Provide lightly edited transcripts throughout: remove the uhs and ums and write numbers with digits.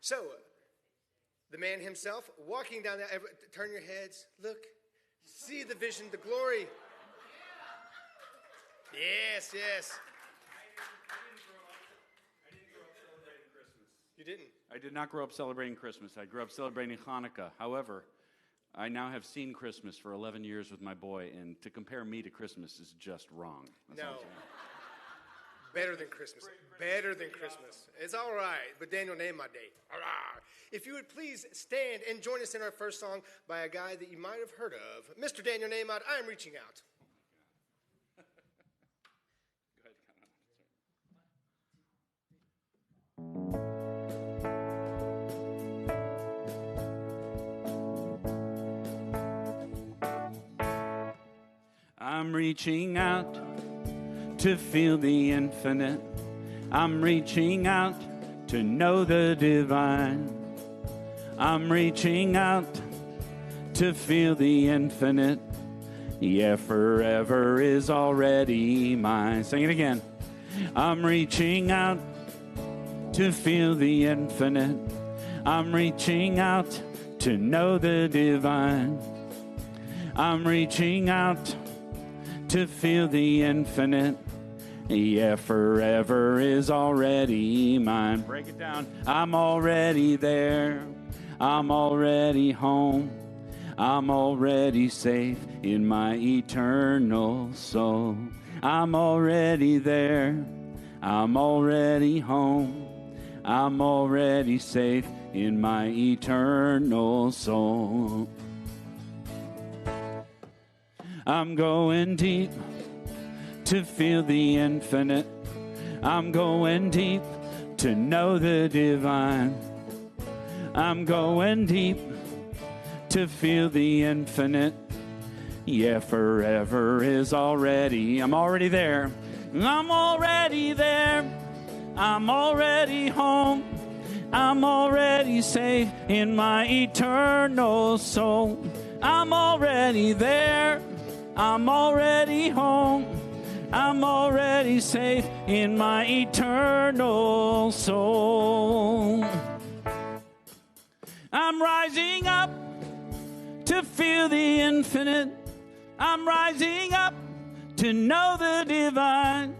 So, the man himself, walking down there, turn your heads, look, see the vision, the glory. Yes, yes. I didn't grow up celebrating Christmas. You didn't? I did not grow up celebrating Christmas. I grew up celebrating Hanukkah. However, I now have seen Christmas for 11 years with my boy, and to compare me to Christmas is just wrong. That's all I'm saying. Better than Christmas. Better than Christmas. It's all right, but Daniel Nahmod Day. If you would please stand and join us in our first song by a guy that you might have heard of, Mr. Daniel Nahmod, I Am Reaching Out. I'm reaching out to feel the infinite. I'm reaching out to know the divine. I'm reaching out to feel the infinite. Yeah, forever is already mine. Sing it again. I'm reaching out to feel the infinite. I'm reaching out to know the divine. I'm reaching out to feel the infinite. Yeah, forever is already mine. Break it down. I'm already there. I'm already home. I'm already safe in my eternal soul. I'm already there. I'm already home. I'm already safe in my eternal soul. I'm going deep to feel the infinite. I'm going deep to know the divine. I'm going deep to feel the infinite. Yeah, forever is already. I'm already there. I'm already there. I'm already home. I'm already safe in my eternal soul. I'm already there. I'm already home. I'm already safe in my eternal soul. I'm rising up to feel the infinite. I'm rising up to know the divine.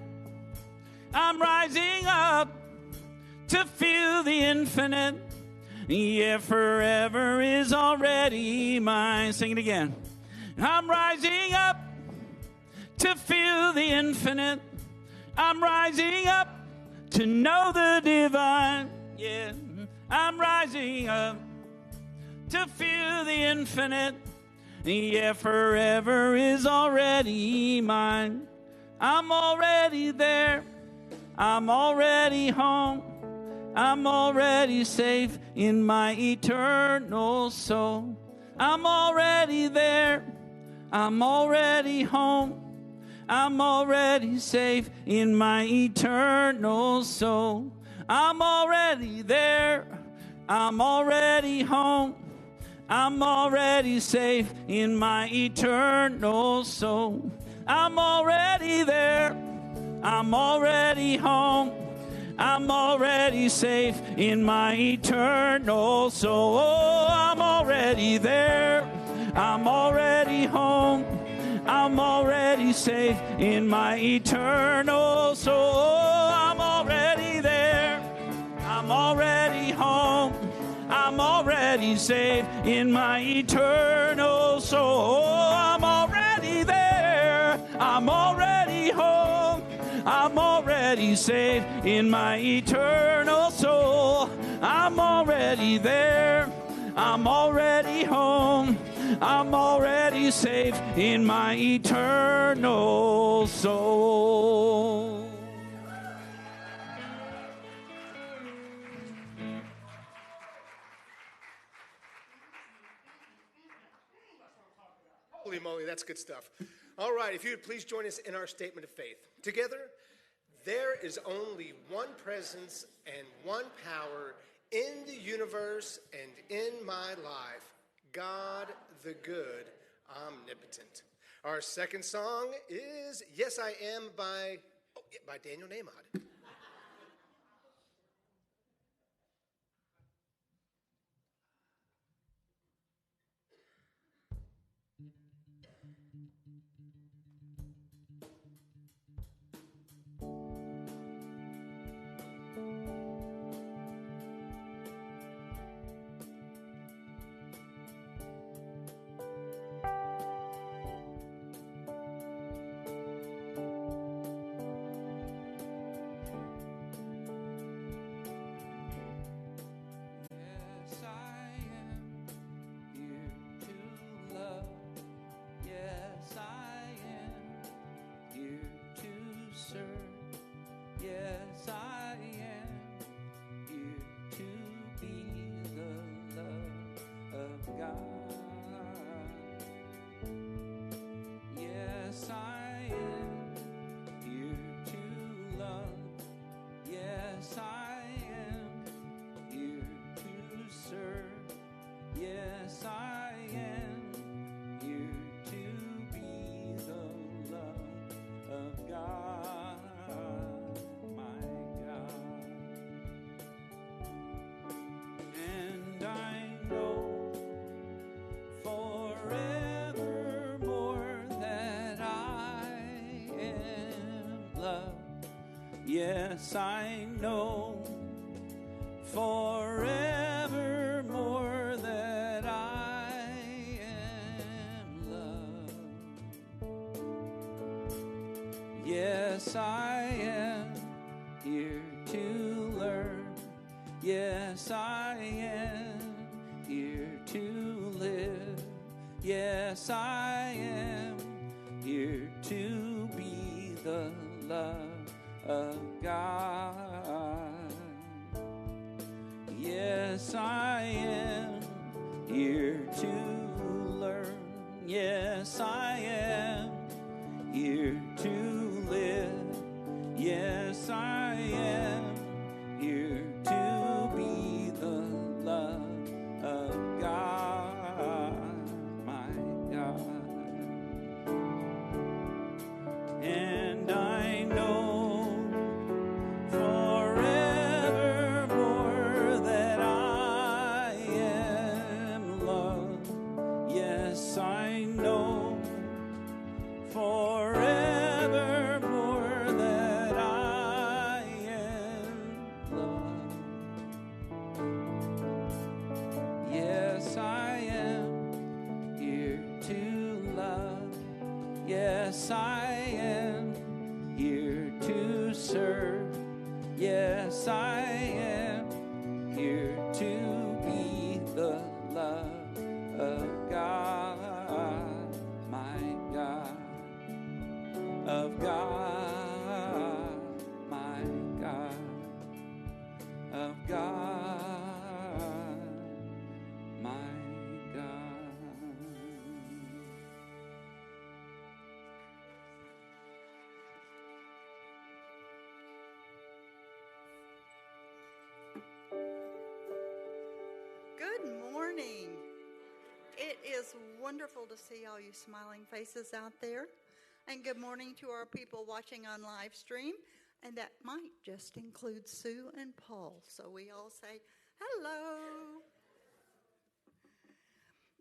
I'm rising up to feel the infinite. Yeah, forever is already mine. Sing it again. I'm rising up to feel the infinite. I'm rising up to know the divine. Yeah, I'm rising up to feel the infinite. Yeah, forever is already mine. I'm already there. I'm already home. I'm already safe in my eternal soul. I'm already there. I'm already home. I'm already safe in my eternal soul. I'm already there. I'm already home. I'm already safe in my eternal soul. I'm already there. I'm already home. I'm already safe in my eternal soul. Oh, I'm already there. I'm already home. I'm already safe in my eternal soul. Oh, I'm already there. I'm already home. I'm already safe in my eternal soul. Oh, I'm already there. I'm already home. I'm already safe in my eternal soul. I'm already there. I'm already home. I'm already safe in my eternal soul. Holy moly, that's good stuff. All right, if you would please join us in our statement of faith. Together, there is only one presence and one power in the universe and in my life, God the good, omnipotent. Our second song is Yes I Am by Daniel Nahmod. Yes, I know forevermore that I am loved. Yes, I am here to learn. Yes, I am here to live. Yes, I am here to be the love of God. Yes, I am here to learn. Yes, I am here to live. Yes, I am here to be the love of God, my God. And I know forevermore that I am loved. Yes, I know forevermore that I am loved. Yes, I am here to love. Yes, I am here to serve. Yes, I am here to be the love of God, my God, of God, my God, of God, my God. Good morning. It is wonderful to see all you smiling faces out there. And good morning to our people watching on live stream. And that might just include Sue and Paul. So we all say hello.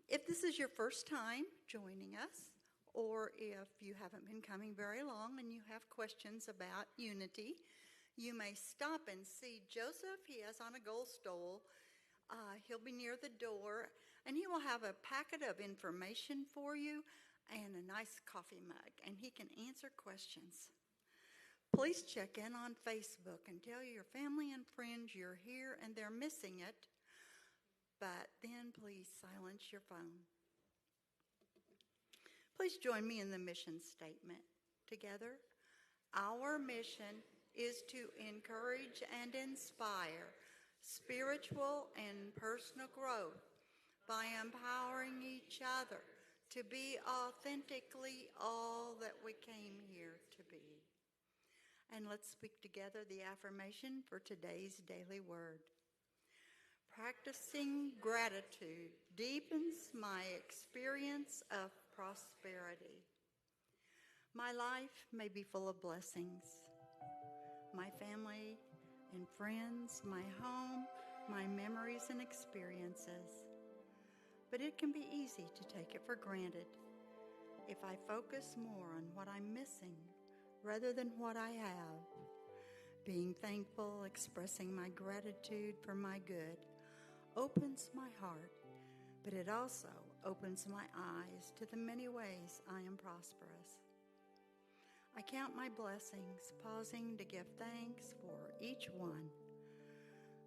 If this is your first time joining us, or if you haven't been coming very long and you have questions about unity, you may stop and see Joseph. He has on a gold stole. He'll be near the door, and he will have a packet of information for you and a nice coffee mug, and he can answer questions. Please check in on Facebook and tell your family and friends you're here and they're missing it, but then please silence your phone. Please join me in the mission statement. Together, our mission is to encourage and inspire spiritual and personal growth by empowering each other to be authentically all that we came here to be. And let's speak together the affirmation for today's daily word. Practicing gratitude deepens my experience of prosperity. My life may be full of blessings. My family and friends, my home, my memories and experiences. But it can be easy to take it for granted. if I focus more on what I'm missing rather than what I have. Being thankful, expressing my gratitude for my good, opens my heart, but it also opens my eyes to the many ways I am prosperous. I count my blessings, pausing to give thanks for each one.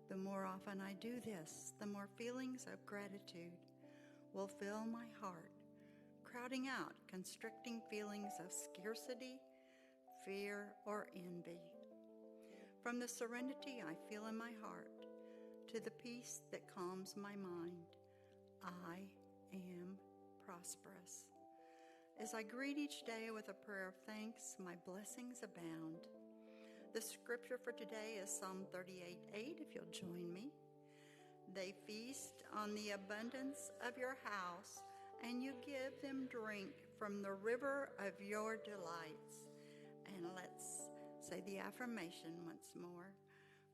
The more often I do this, the more feelings of gratitude will fill my heart, crowding out constricting feelings of scarcity, fear, or envy. From the serenity I feel in my heart to the peace that calms my mind, I am prosperous. As I greet each day with a prayer of thanks, my blessings abound. The scripture for today is Psalm 38:8, if you'll join me. They feast on the abundance of your house, and you give them drink from the river of your delights. And let's say the affirmation once more.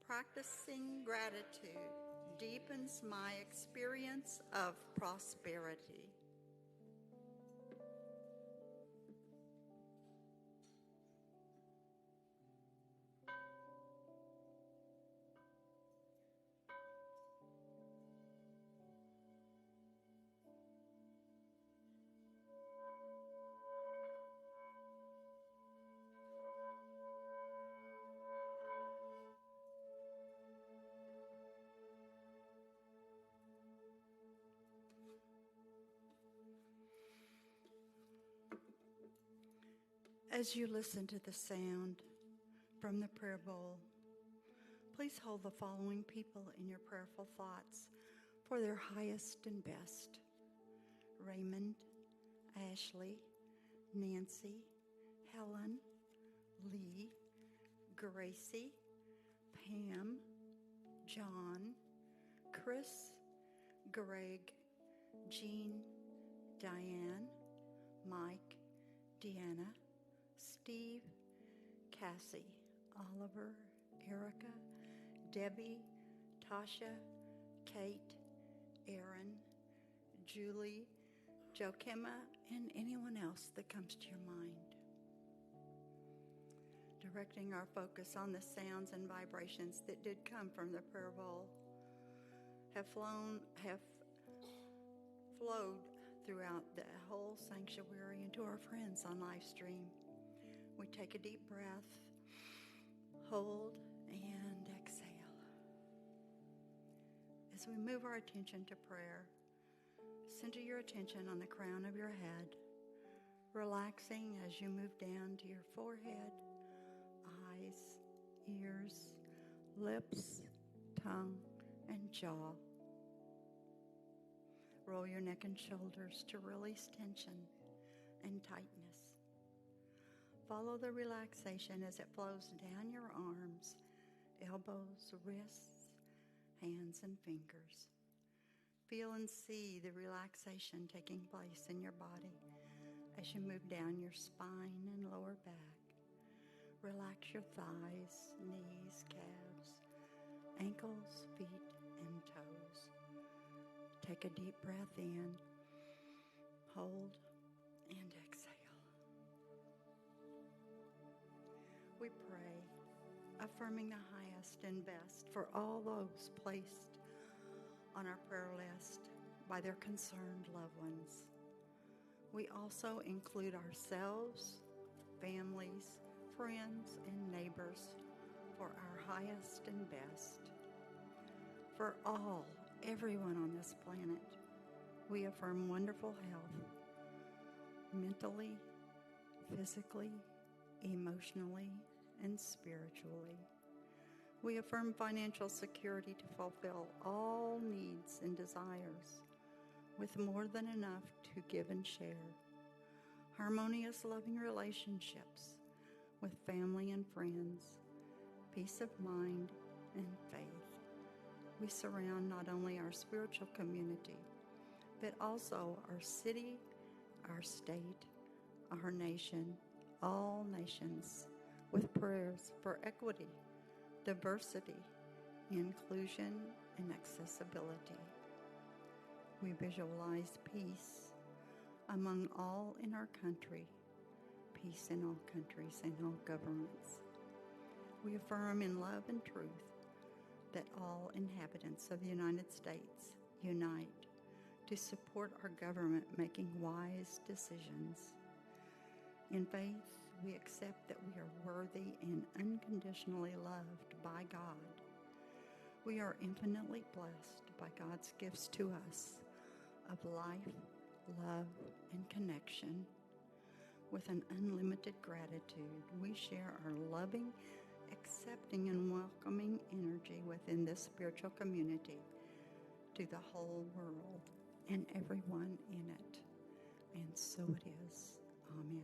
Practicing gratitude deepens my experience of prosperity. As you listen to the sound from the prayer bowl, please hold the following people in your prayerful thoughts for their highest and best: Raymond, Ashley, Nancy, Helen, Lee, Gracie, Pam, John, Chris, Greg, Jean, Diane, Mike, Deanna, Steve, Cassie, Oliver, Erica, Debbie, Tasha, Kate, Aaron, Julie, Joachima, and anyone else that comes to your mind. Directing our focus on the sounds and vibrations that did come from the prayer bowl have flowed throughout the whole sanctuary and to our friends on live stream. We take a deep breath, hold, and exhale. As we move our attention to prayer, center your attention on the crown of your head, relaxing as you move down to your forehead, eyes, ears, lips, tongue, and jaw. Roll your neck and shoulders to release tension and tightness. Follow the relaxation as it flows down your arms, elbows, wrists, hands, and fingers. Feel and see the relaxation taking place in your body as you move down your spine and lower back. Relax your thighs, knees, calves, ankles, feet, and toes. Take a deep breath in, hold, and exhale. We pray, affirming the highest and best for all those placed on our prayer list by their concerned loved ones. We also include ourselves, families, friends, and neighbors for our highest and best. For everyone on this planet, we affirm wonderful health, mentally, physically, emotionally, and spiritually. We affirm financial security to fulfill all needs and desires with more than enough to give and share. Harmonious, loving relationships with family and friends, peace of mind, and faith. We surround not only our spiritual community, but also our city, our state, our nation, all nations, with prayers for equity, diversity, inclusion, and accessibility. We visualize peace, among all in our country, peace in all countries and all governments. We affirm in love and truth that all inhabitants of the United States unite to support our government making wise decisions. In faith, we accept that we are worthy and unconditionally loved by God. We are infinitely blessed by God's gifts to us of life, love, and connection. With an unlimited gratitude, we share our loving, accepting, and welcoming energy within this spiritual community to the whole world and everyone in it. And so it is. Amen.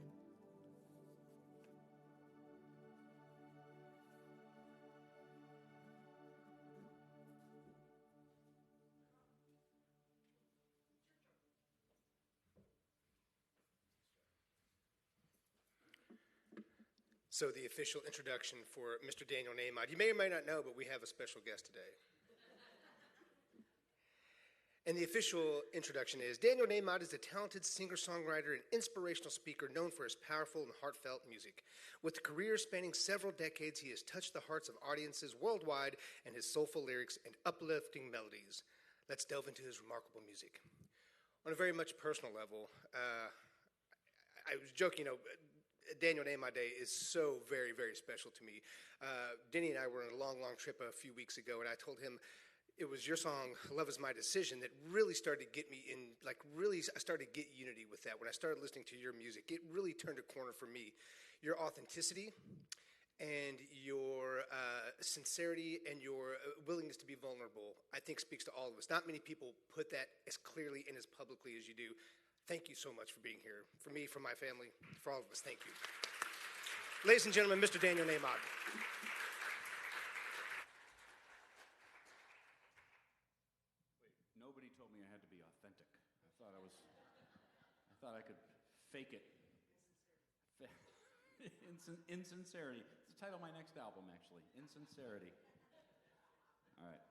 So the official introduction for Mr. Daniel Nahmod. You may or may not know, but we have a special guest today. And the official introduction is, Daniel Nahmod is a talented singer-songwriter and inspirational speaker known for his powerful and heartfelt music. With a career spanning several decades, he has touched the hearts of audiences worldwide and his soulful lyrics and uplifting melodies. Let's delve into his remarkable music. On a very much personal level, I was joking, Daniel Nahmod Day is so very, very special to me. Denny and I were on a long, long trip a few weeks ago, and I told him it was your song, Love Is My Decision, that really started to get me in, I started to get unity with that. When I started listening to your music, it really turned a corner for me. Your authenticity and your sincerity and your willingness to be vulnerable, I think speaks to all of us. Not many people put that as clearly and as publicly as you do. Thank you so much for being here. For me, for my family, for all of us, thank you. Ladies and gentlemen, Mr. Daniel Nahmod. Wait, nobody told me I had to be authentic. I thought I could fake it. Insincerity. It's the title of my next album, actually. Insincerity. All right.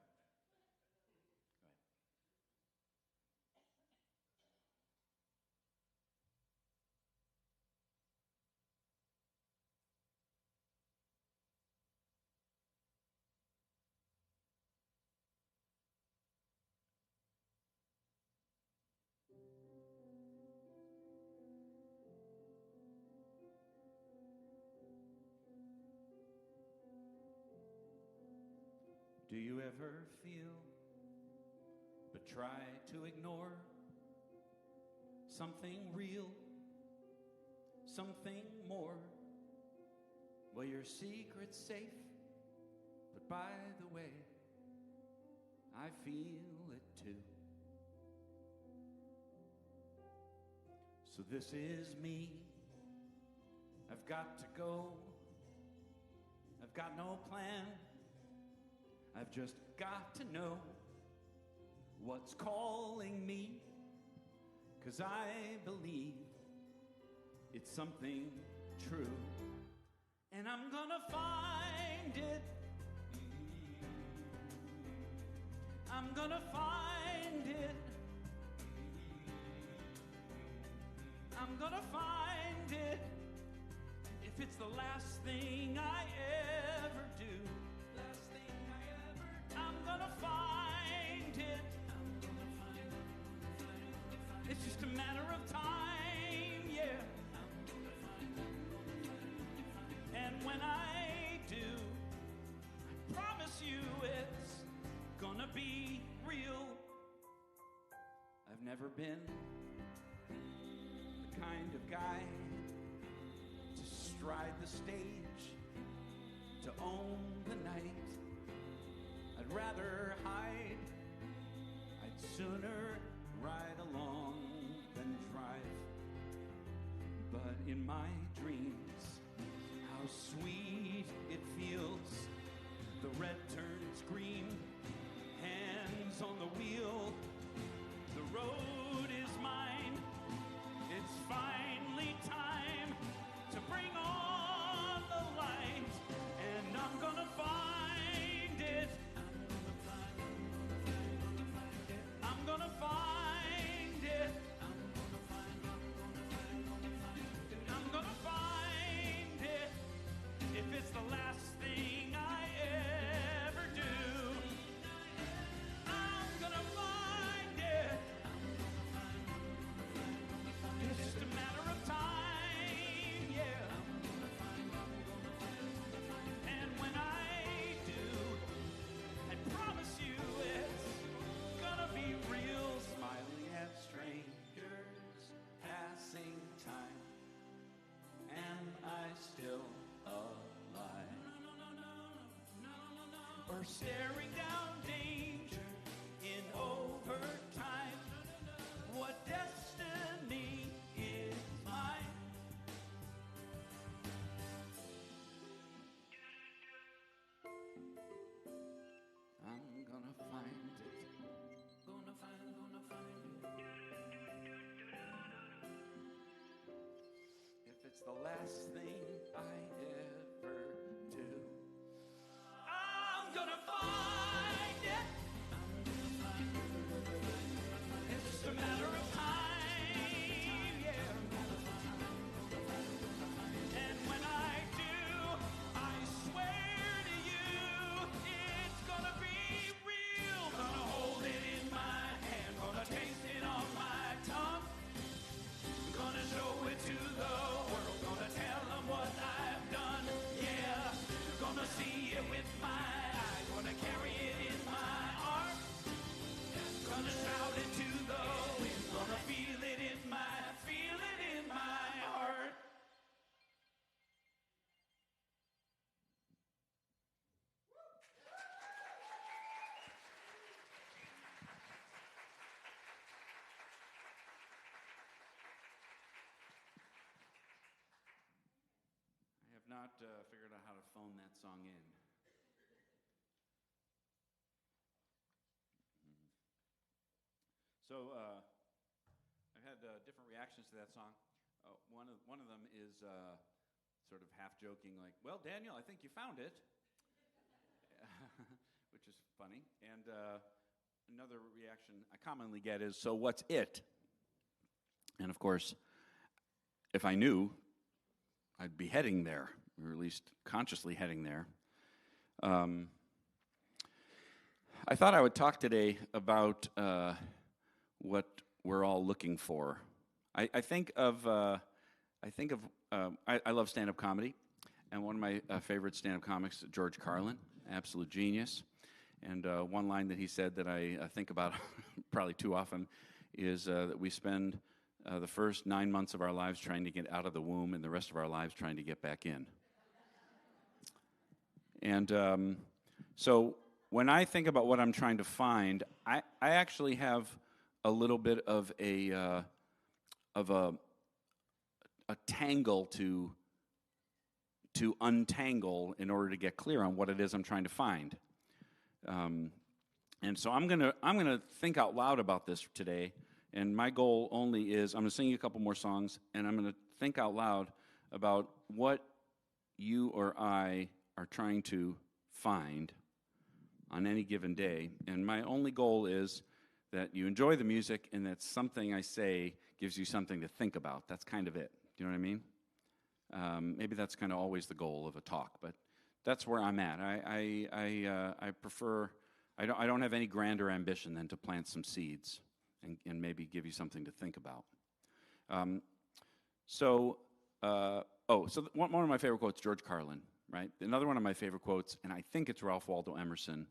Do you ever feel, but try to ignore something real, something more? Well, your secret's safe, but by the way, I feel it too. So this is me. I've got to go. I've got no plan. I've just got to know what's calling me, 'cause I believe it's something true, and I'm gonna find it. I'm gonna find it. I'm gonna find it. If it's the last thing I ever do, I'm gonna find it. It's just a matter of time, yeah. And when I do, I promise you it's gonna be real. I've never been the kind of guy to stride the stage, to own the night. I'd rather hide. I'd sooner ride along than drive. But in my dreams, how sweet it feels. The red turns green, hands on the wheel. The road is mine. It's finally time to bring on the light, and I'm gonna find it. I'm gonna find it. or staring down danger in overtime. What destiny is mine? I'm gonna find it. Gonna find it. If it's the last thing I ever do, I'm gonna find it. It's just a matter of time, yeah. And when I do, I swear to you, it's gonna be real. Gonna hold it in my hand, gonna taste it on my tongue. Gonna show it to the world, gonna tell them what I've done, yeah. Gonna see it with my eyes, gonna carry it in my heart. Gonna shout it to the wind, gonna feel it in my heart. I have not figured out how to phone that song in. So I've had different reactions to that song. One of them is sort of half joking, like, "Well, Daniel, I think you found it," which is funny. And another reaction I commonly get is, "So what's it?" And of course, if I knew, I'd be heading there, or at least consciously heading there. I thought I would talk today about what we're all looking for. I love stand-up comedy, and one of my favorite stand-up comics, George Carlin, absolute genius. And one line that he said that I think about probably too often is that we spend the first 9 months of our lives trying to get out of the womb, and the rest of our lives trying to get back in. And so when I think about what I'm trying to find, I actually have a little bit of a tangle to untangle in order to get clear on what it is I'm trying to find. And so I'm gonna think out loud about this today. And my goal only is I'm gonna sing you a couple more songs, and I'm gonna think out loud about what you or I are trying to find on any given day. And my only goal is that you enjoy the music and that something I say gives you something to think about. That's kind of it. Do you know what I mean? Maybe that's kind of always the goal of a talk, but that's where I'm at. I prefer. I don't have any grander ambition than to plant some seeds and maybe give you something to think about. So one of my favorite quotes, George Carlin, right? Another one of my favorite quotes, and I think it's Ralph Waldo Emerson,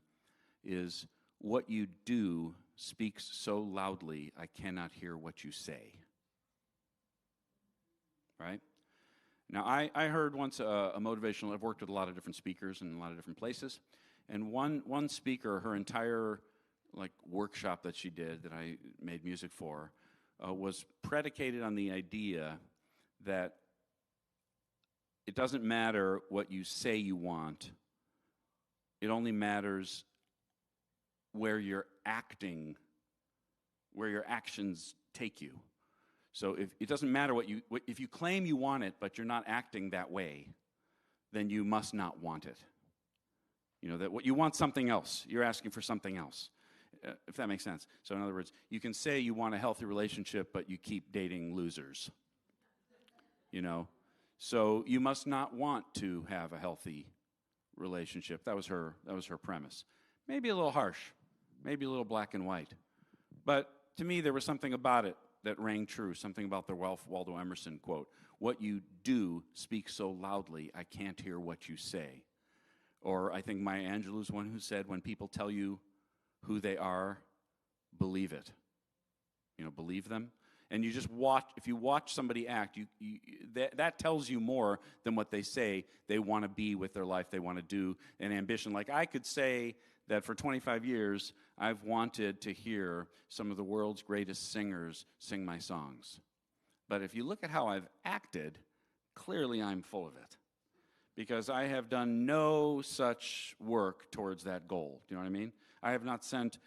is, "What you do speaks so loudly, I cannot hear what you say." Right? Now, I heard once a motivational, I've worked with a lot of different speakers in a lot of different places, and one speaker, her entire workshop that she did that I made music for, was predicated on the idea that it doesn't matter what you say you want, it only matters where you're acting, where your actions take you. So if it doesn't matter if you claim you want it, but you're not acting that way, then you must not want it. You know, that what you want something else. You're asking for something else, if that makes sense. So in other words, you can say you want a healthy relationship, but you keep dating losers. You know, so you must not want to have a healthy relationship. That was her premise. Maybe a little harsh, maybe a little black and white, but to me there was something about it that rang true, something about the Ralph Waldo Emerson quote, "What you do speaks so loudly, I can't hear what you say." Or I think Maya Angelou's one who said, "When people tell you who they are, believe it." You know, believe them. And you just watch, if you watch somebody act, that tells you more than what they say they want to be with their life, they want to do, an ambition. Like I could say that for 25 years, I've wanted to hear some of the world's greatest singers sing my songs. But if you look at how I've acted, clearly I'm full of it. Because I have done no such work towards that goal. Do you know what I mean? I have not sent,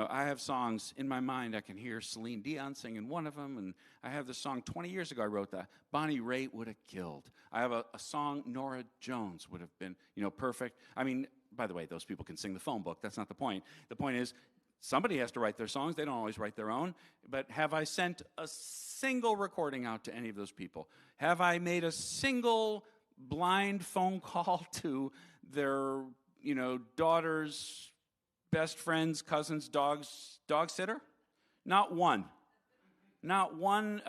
I have songs in my mind. I can hear Celine Dion singing one of them, and I have this song 20 years ago I wrote that. Bonnie Raitt would have killed. I have a song Norah Jones would have been, perfect. I mean, by the way, those people can sing the phone book. That's not the point. The point is, somebody has to write their songs. They don't always write their own. But have I sent a single recording out to any of those people? Have I made a single blind phone call to their, daughter's best friend's cousin's dog sitter? Not one. Not one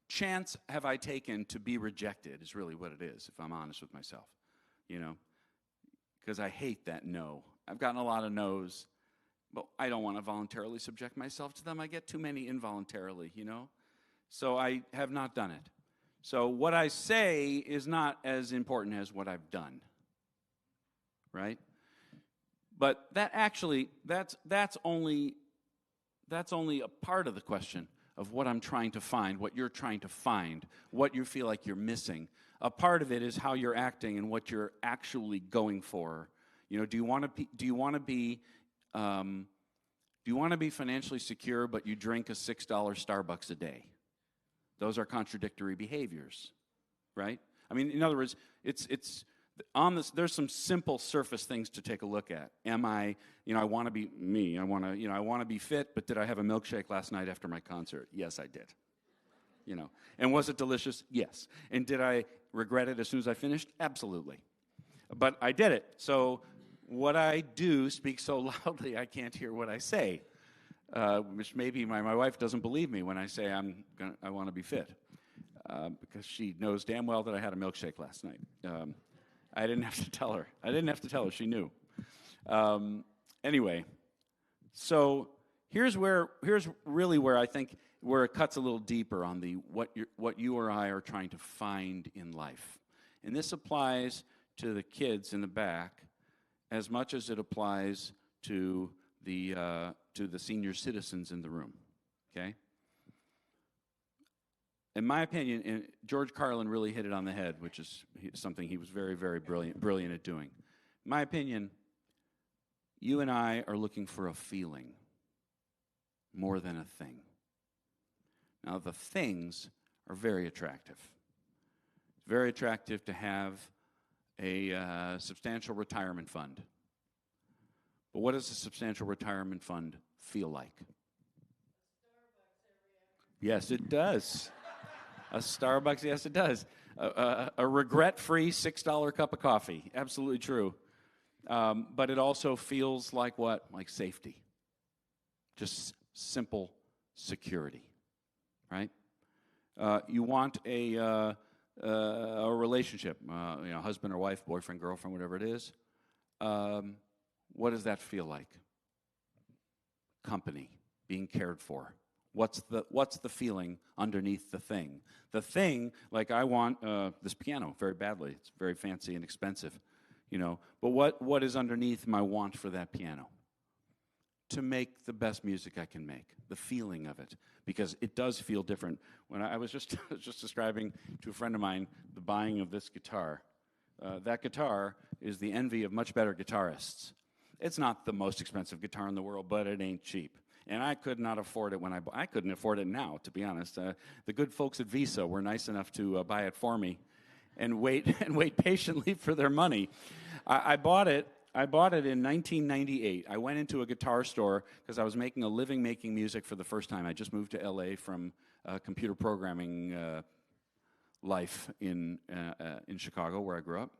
chance have I taken to be rejected is really what it is, if I'm honest with myself, because I hate that no. I've gotten a lot of no's, but I don't want to voluntarily subject myself to them. I get too many involuntarily, So I have not done it. So what I say is not as important as what I've done, right? But that actually, that's only a part of the question of what I'm trying to find, what you're trying to find, what you feel like you're missing. A part of it is how you're acting and what you're actually going for. Do you want to be financially secure, but you drink a $6 Starbucks a day? Those are contradictory behaviors, right? I mean, in other words, it's on this. There's some simple surface things to take a look at. Am I, I want to be me. I want to be fit, but did I have a milkshake last night after my concert? Yes, I did. And was it delicious? Yes. And did I regret it as soon as I finished? Absolutely. But I did it. So what I do speaks so loudly I can't hear what I say. Which maybe my wife doesn't believe me when I say I want to be fit, because she knows damn well that I had a milkshake last night. I didn't have to tell her. She knew. Anyway, so here's really where I think where it cuts a little deeper on the what you or I are trying to find in life, and this applies to the kids in the back as much as it applies to the senior citizens in the room, okay? In my opinion, and George Carlin really hit it on the head, which is something he was very, very brilliant at doing. In my opinion, you and I are looking for a feeling more than a thing. Now, the things are very attractive. It's very attractive to have a substantial retirement fund. But what does a substantial retirement fund feel like? Yes, it does. A Starbucks, yes, it does. A regret-free $6 cup of coffee, absolutely true. But it also feels like what? Like safety. Just simple security, right? You want a relationship, husband or wife, boyfriend, girlfriend, whatever it is. What does that feel like? Company, being cared for. What's the feeling underneath the thing? The thing, like I want this piano very badly. It's very fancy and expensive, But what is underneath my want for that piano? To make the best music I can make. The feeling of it, because it does feel different. When I was just describing to a friend of mine the buying of this guitar. That guitar is the envy of much better guitarists. It's not the most expensive guitar in the world, but it ain't cheap. And I could not afford it when I couldn't afford it now, to be honest. The good folks at Visa were nice enough to buy it for me and wait patiently for their money. I bought it in 1998. I went into a guitar store because I was making a living making music for the first time. I just moved to LA from computer programming life in Chicago, where I grew up.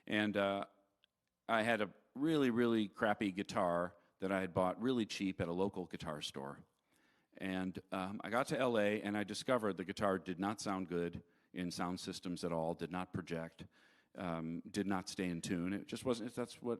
And I had a really, really crappy guitar that I had bought really cheap at a local guitar store. And I got to LA and I discovered the guitar did not sound good in sound systems at all, did not project, did not stay in tune. It just wasn't, that's what,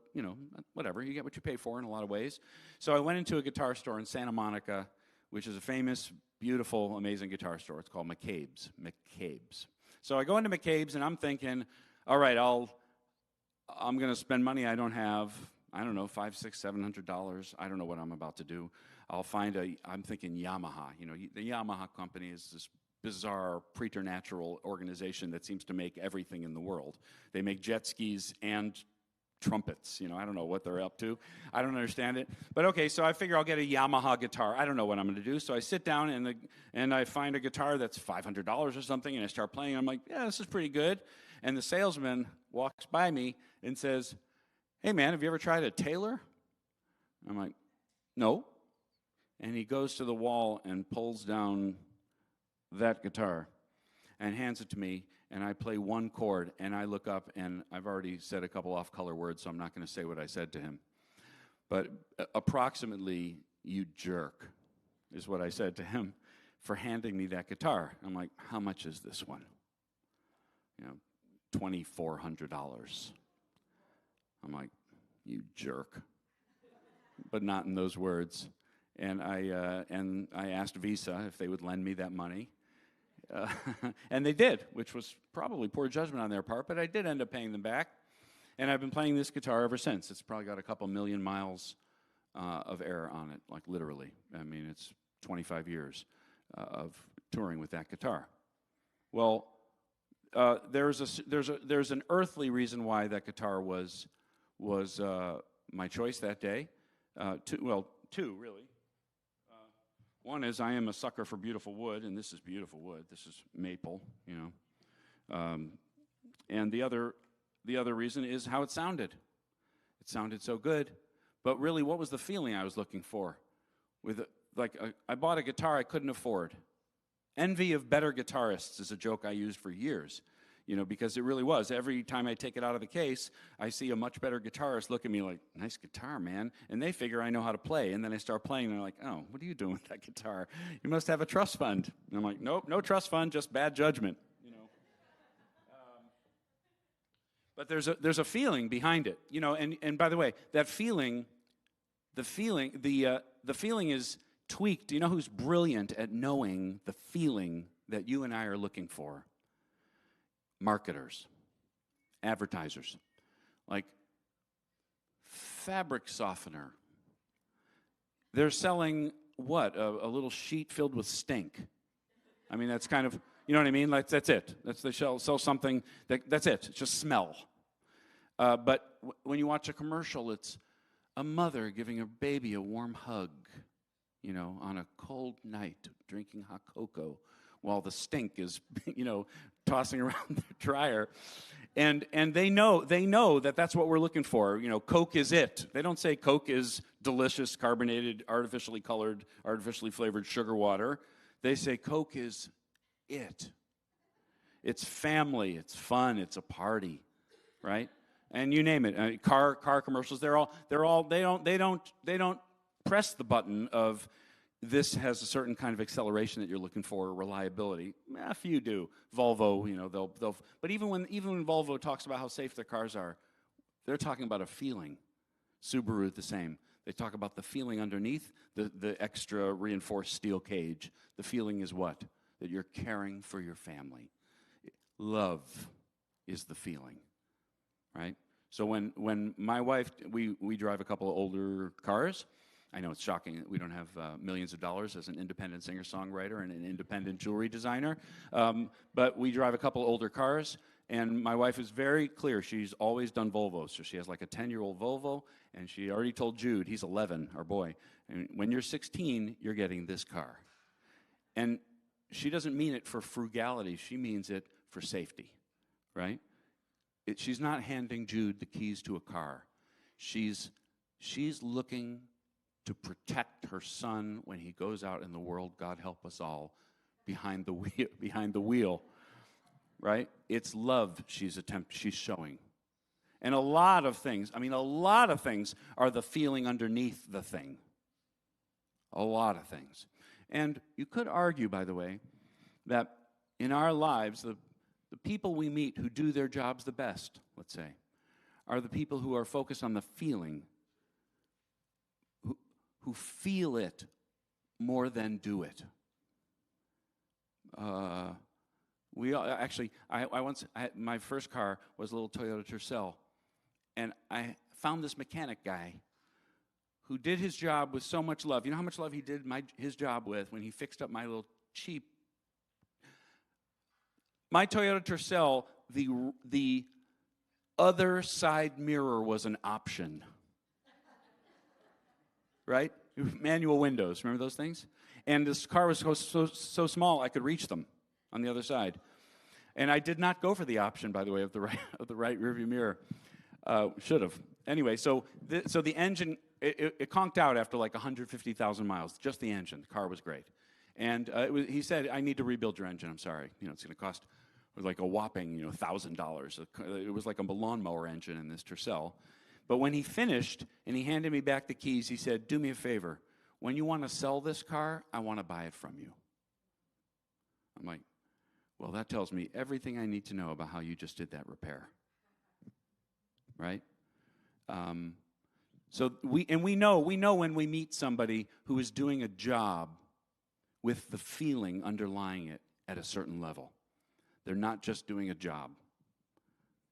whatever, you get what you pay for in a lot of ways. So I went into a guitar store in Santa Monica which is a famous, beautiful, amazing guitar store. It's called McCabe's. McCabe's. So I go into McCabe's, and I'm thinking, all right, I'm going to spend money I don't have. I don't know, $500, $600, $700. I don't know what I'm about to do. I'm thinking Yamaha. You know, the Yamaha company is this bizarre preternatural organization that seems to make everything in the world. They make jet skis and trumpets. You know, I don't know what they're up to. I don't understand it. But okay, so I figure I'll get a Yamaha guitar. I don't know what I'm going to do. So I sit down and I find a guitar that's $500 or something, and I start playing. I'm like, yeah, this is pretty good. And the salesman walks by me and says, hey, man, have you ever tried a Taylor? I'm like, no. And he goes to the wall and pulls down that guitar and hands it to me, and I play one chord, and I look up, and I've already said a couple off-color words, so I'm not going to say what I said to him. But approximately, you jerk, is what I said to him for handing me that guitar. I'm like, how much is this one? You know, $2,400. I'm like, you jerk. But not in those words. And I asked Visa if they would lend me that money. And they did, which was probably poor judgment on their part, but I did end up paying them back. And I've been playing this guitar ever since. It's probably got a couple million miles of air on it, like literally. I mean, it's 25 years of touring with that guitar. Well, there's an earthly reason why that guitar was my choice that day. Two, really. One is I am a sucker for beautiful wood, and this is beautiful wood. This is maple, you know. And the other reason is how it sounded. It sounded so good. But really, what was the feeling I was looking for? I bought a guitar I couldn't afford. Envy of better guitarists is a joke I used for years. You know, because it really was. Every time I take it out of the case, I see a much better guitarist look at me like, nice guitar, man. And they figure I know how to play. And then I start playing, and they're like, oh, what are you doing with that guitar? You must have a trust fund. And I'm like, nope, no trust fund, just bad judgment. You know. But there's a feeling behind it. You know, and by the way, that feeling, the feeling is tweaked. Do you know who's brilliant at knowing the feeling that you and I are looking for? Marketers, advertisers, like fabric softener. They're selling what? A little sheet filled with stink. I mean, that's kind of, you know what I mean? Like, that's it. They sell something, that's it. It's just smell. But when you watch a commercial, it's a mother giving her baby a warm hug, you know, on a cold night, drinking hot cocoa, while the stink is, you know, tossing around the dryer. And they know that that's what we're looking for. You know, Coke is it. They don't say Coke is delicious, carbonated, artificially colored, artificially flavored sugar water. They say Coke is it. It's family, it's fun, it's a party, right? And you name it. Car commercials, they don't press the button of this has a certain kind of acceleration that you're looking for, reliability. A few do. Volvo, you know, they'll. But even when Volvo talks about how safe their cars are, they're talking about a feeling. Subaru, the same. They talk about the feeling underneath the extra reinforced steel cage. The feeling is what? That you're caring for your family. Love is the feeling, right? So when my wife, we drive a couple of older cars. I know it's shocking that we don't have millions of dollars as an independent singer-songwriter and an independent jewelry designer, but we drive a couple of older cars, and my wife is very clear. She's always done Volvos, so she has like a 10-year-old Volvo, and she already told Jude, he's 11, our boy, and when you're 16, you're getting this car. And she doesn't mean it for frugality. She means it for safety, right? She's not handing Jude the keys to a car. She's looking to protect her son when he goes out in the world, God help us all, behind the wheel, right? It's love she's showing. And a lot of things are the feeling underneath the thing. A lot of things. And you could argue, by the way, that in our lives, the people we meet who do their jobs the best, let's say, are the people who are focused on the feeling, who feel it more than do it. My first car was a little Toyota Tercel, and I found this mechanic guy who did his job with so much love. You know how much love he did his job with when he fixed up my little cheap. My Toyota Tercel, the other side mirror was an option. Right? Manual windows, remember those things? And this car was so small I could reach them on the other side. And I did not go for the option, by the way, of the right rearview mirror. Should have. Anyway, so the engine, it conked out after like 150,000 miles, just the engine. The car was great. And he said, I need to rebuild your engine, I'm sorry. It's going to cost like a whopping $1,000. It was like a lawnmower engine in this Tercel. But when he finished and he handed me back the keys, he said, do me a favor. When you want to sell this car, I want to buy it from you. I'm like, well, that tells me everything I need to know about how you just did that repair. Right? So we know when we meet somebody who is doing a job with the feeling underlying it at a certain level. They're not just doing a job.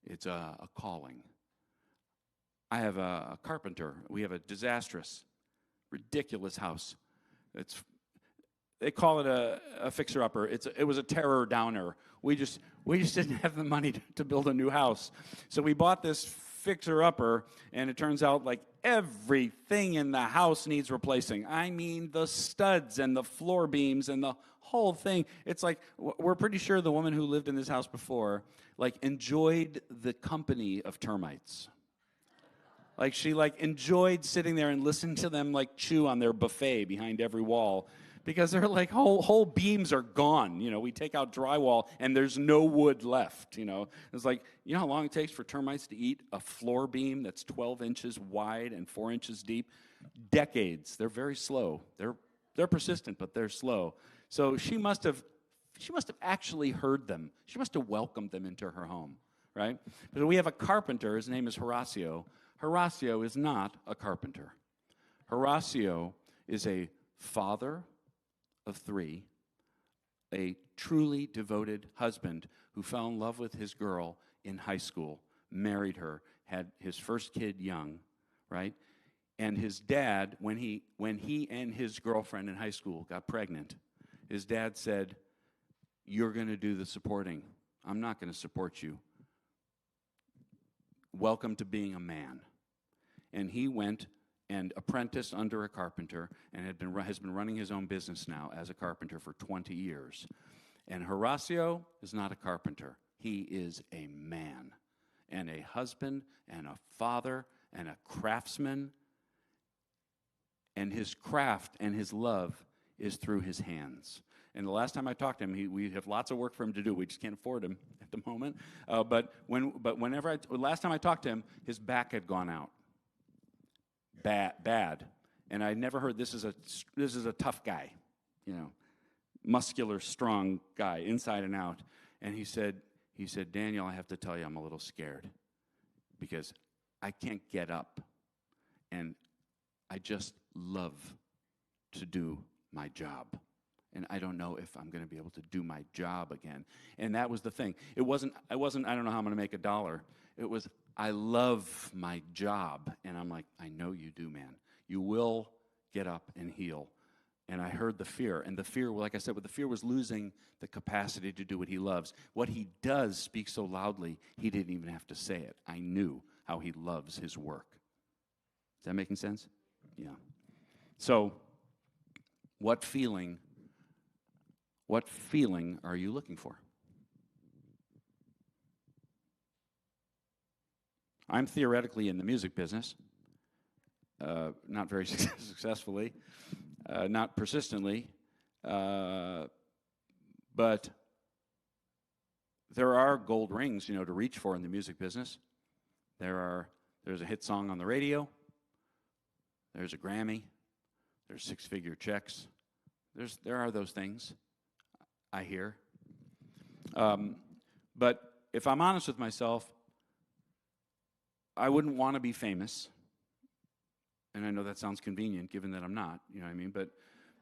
It's a calling. I have a carpenter. We have a disastrous, ridiculous house. They call it a fixer-upper. It was a terror downer. We just didn't have the money to build a new house. So we bought this fixer-upper, and it turns out like everything in the house needs replacing. I mean, the studs and the floor beams and the whole thing. It's like we're pretty sure the woman who lived in this house before like enjoyed the company of termites. Like she enjoyed sitting there and listening to them like chew on their buffet behind every wall, because they're like whole beams are gone. We take out drywall and there's no wood left. It's like, how long it takes for termites to eat a floor beam that's 12 inches wide and 4 inches deep? Decades. They're very slow. They're persistent, but they're slow. So she must have actually heard them. She must have welcomed them into her home, right? But we have a carpenter. His name is Horacio. Horacio is not a carpenter. Horacio is a father of 3, a truly devoted husband who fell in love with his girl in high school, married her, had his first kid young, right? And his dad, when he and his girlfriend in high school got pregnant, his dad said, you're going to do the supporting. I'm not going to support you. Welcome to being a man. And he went and apprenticed under a carpenter and has been running his own business now as a carpenter for 20 years. And Horacio is not a carpenter. He is a man and a husband and a father and a craftsman. And his craft and his love is through his hands. And the last time I talked to him, we have lots of work for him to do. We just can't afford him at the moment. Last time I talked to him, his back had gone out. Bad. And I never heard this is a tough guy, muscular, strong guy, inside and out. And he said, Daniel, I have to tell you, I'm a little scared because I can't get up, and I just love to do my job. And I don't know if I'm going to be able to do my job again. And that was the thing. It wasn't I don't know how I'm going to make $1. It was, I love my job. And I'm like, I know you do, man. You will get up and heal. And I heard the fear. And the fear, like I said, the fear was losing the capacity to do what he loves. What he does speaks so loudly, he didn't even have to say it. I knew how he loves his work. Is that making sense? Yeah. So, what feeling are you looking for? I'm theoretically in the music business, not very successfully, not persistently, but there are gold rings, to reach for in the music business. There's a hit song on the radio. There's a Grammy. There's 6-figure checks. There are those things, I hear. But if I'm honest with myself, I wouldn't want to be famous. And I know that sounds convenient, given that I'm not, you know what I mean?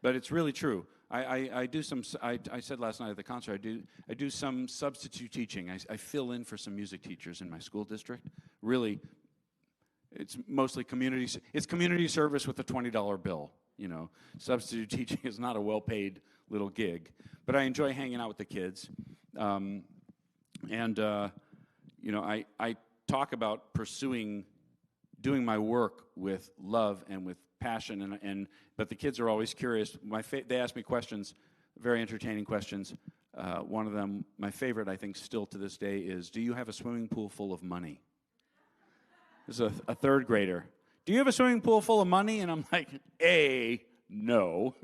But it's really true. I do some. I said last night at the concert. I do some substitute teaching. I fill in for some music teachers in my school district. Really, it's mostly community. It's community service with a $20 bill. You know, substitute teaching is not a well-paid little gig, but I enjoy hanging out with the kids. You know, I talk about doing my work with love and with passion, but the kids are always curious. They ask me questions, very entertaining questions. One of them, my favorite, I think, still to this day, is, do you have a swimming pool full of money? This is a third grader. Do you have a swimming pool full of money? And I'm like, A, no.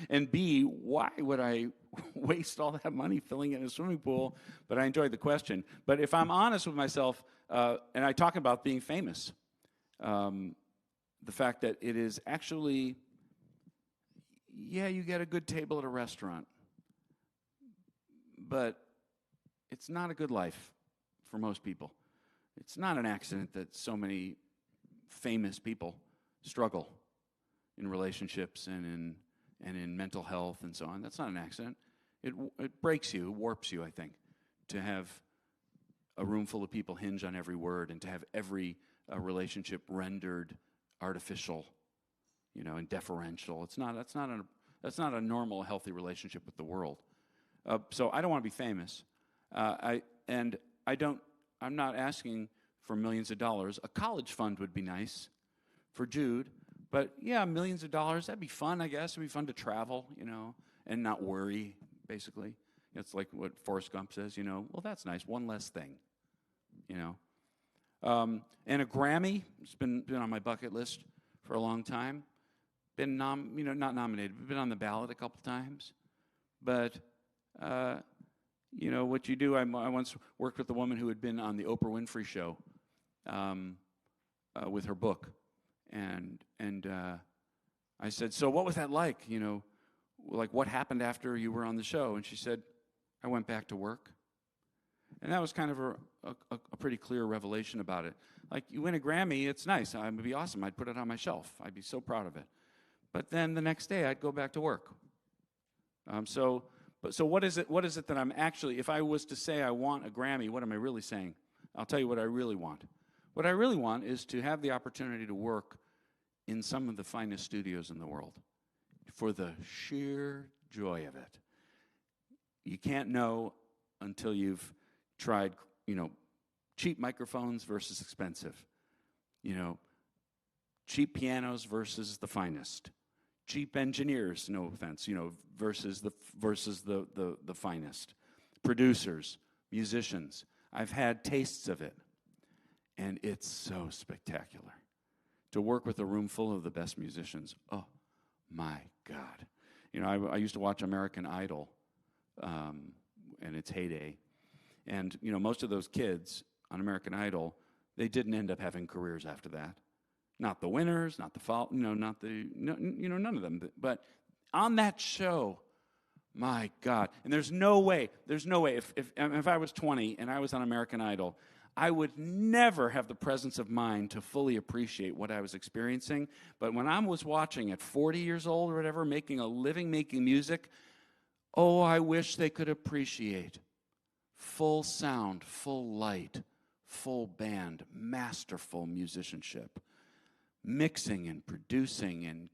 And B, why would I waste all that money filling in a swimming pool? But I enjoyed the question. But if I'm honest with myself, and I talk about being famous, the fact that it is actually, yeah, you get a good table at a restaurant, but it's not a good life for most people. It's not an accident that so many famous people struggle in relationships and in mental health and so on. That's not an accident. It breaks you, it warps you, I think, to have a room full of people hinge on every word and to have every relationship rendered artificial, you know, and deferential. That's not a normal, healthy relationship with the world. So I don't want to be famous. I'm not asking for millions of dollars. A college fund would be nice for Jude, but yeah, millions of dollars, that'd be fun, I guess. It'd be fun to travel, you know, and not worry, basically. It's like what Forrest Gump says, you know, well, that's nice, one less thing, you know. And a Grammy, it's been on my bucket list for a long time. Been not nominated, but been on the ballot a couple times. But you know what you do. I once worked with a woman who had been on the Oprah Winfrey Show with her book, and I said, so what was that like? You know, like what happened after you were on the show? And she said, I went back to work. And that was kind of a pretty clear revelation about it. Like, you win a Grammy, it's nice. It would be awesome. I'd put it on my shelf. I'd be so proud of it. But then the next day, I'd go back to work. So what is it that I'm actually, if I was to say I want a Grammy, what am I really saying? I'll tell you what I really want. What I really want is to have the opportunity to work in some of the finest studios in the world for the sheer joy of it. You can't know until you've tried, you know, cheap microphones versus expensive, you know, cheap pianos versus the finest, cheap engineers, no offense, you know, versus the finest, producers, musicians. I've had tastes of it, and it's so spectacular. To work with a room full of the best musicians, oh my God. You know, I used to watch American Idol in its heyday. And, you know, most of those kids on American Idol, they didn't end up having careers after that. Not the winners, not the fall, you know, none of them. But on that show, my God, and there's no way, if I was 20 and I was on American Idol, I would never have the presence of mind to fully appreciate what I was experiencing. But when I was watching at 40 years old or whatever, making a living, making music, oh, I wish they could appreciate full sound, full light, full band, masterful musicianship, mixing and producing, and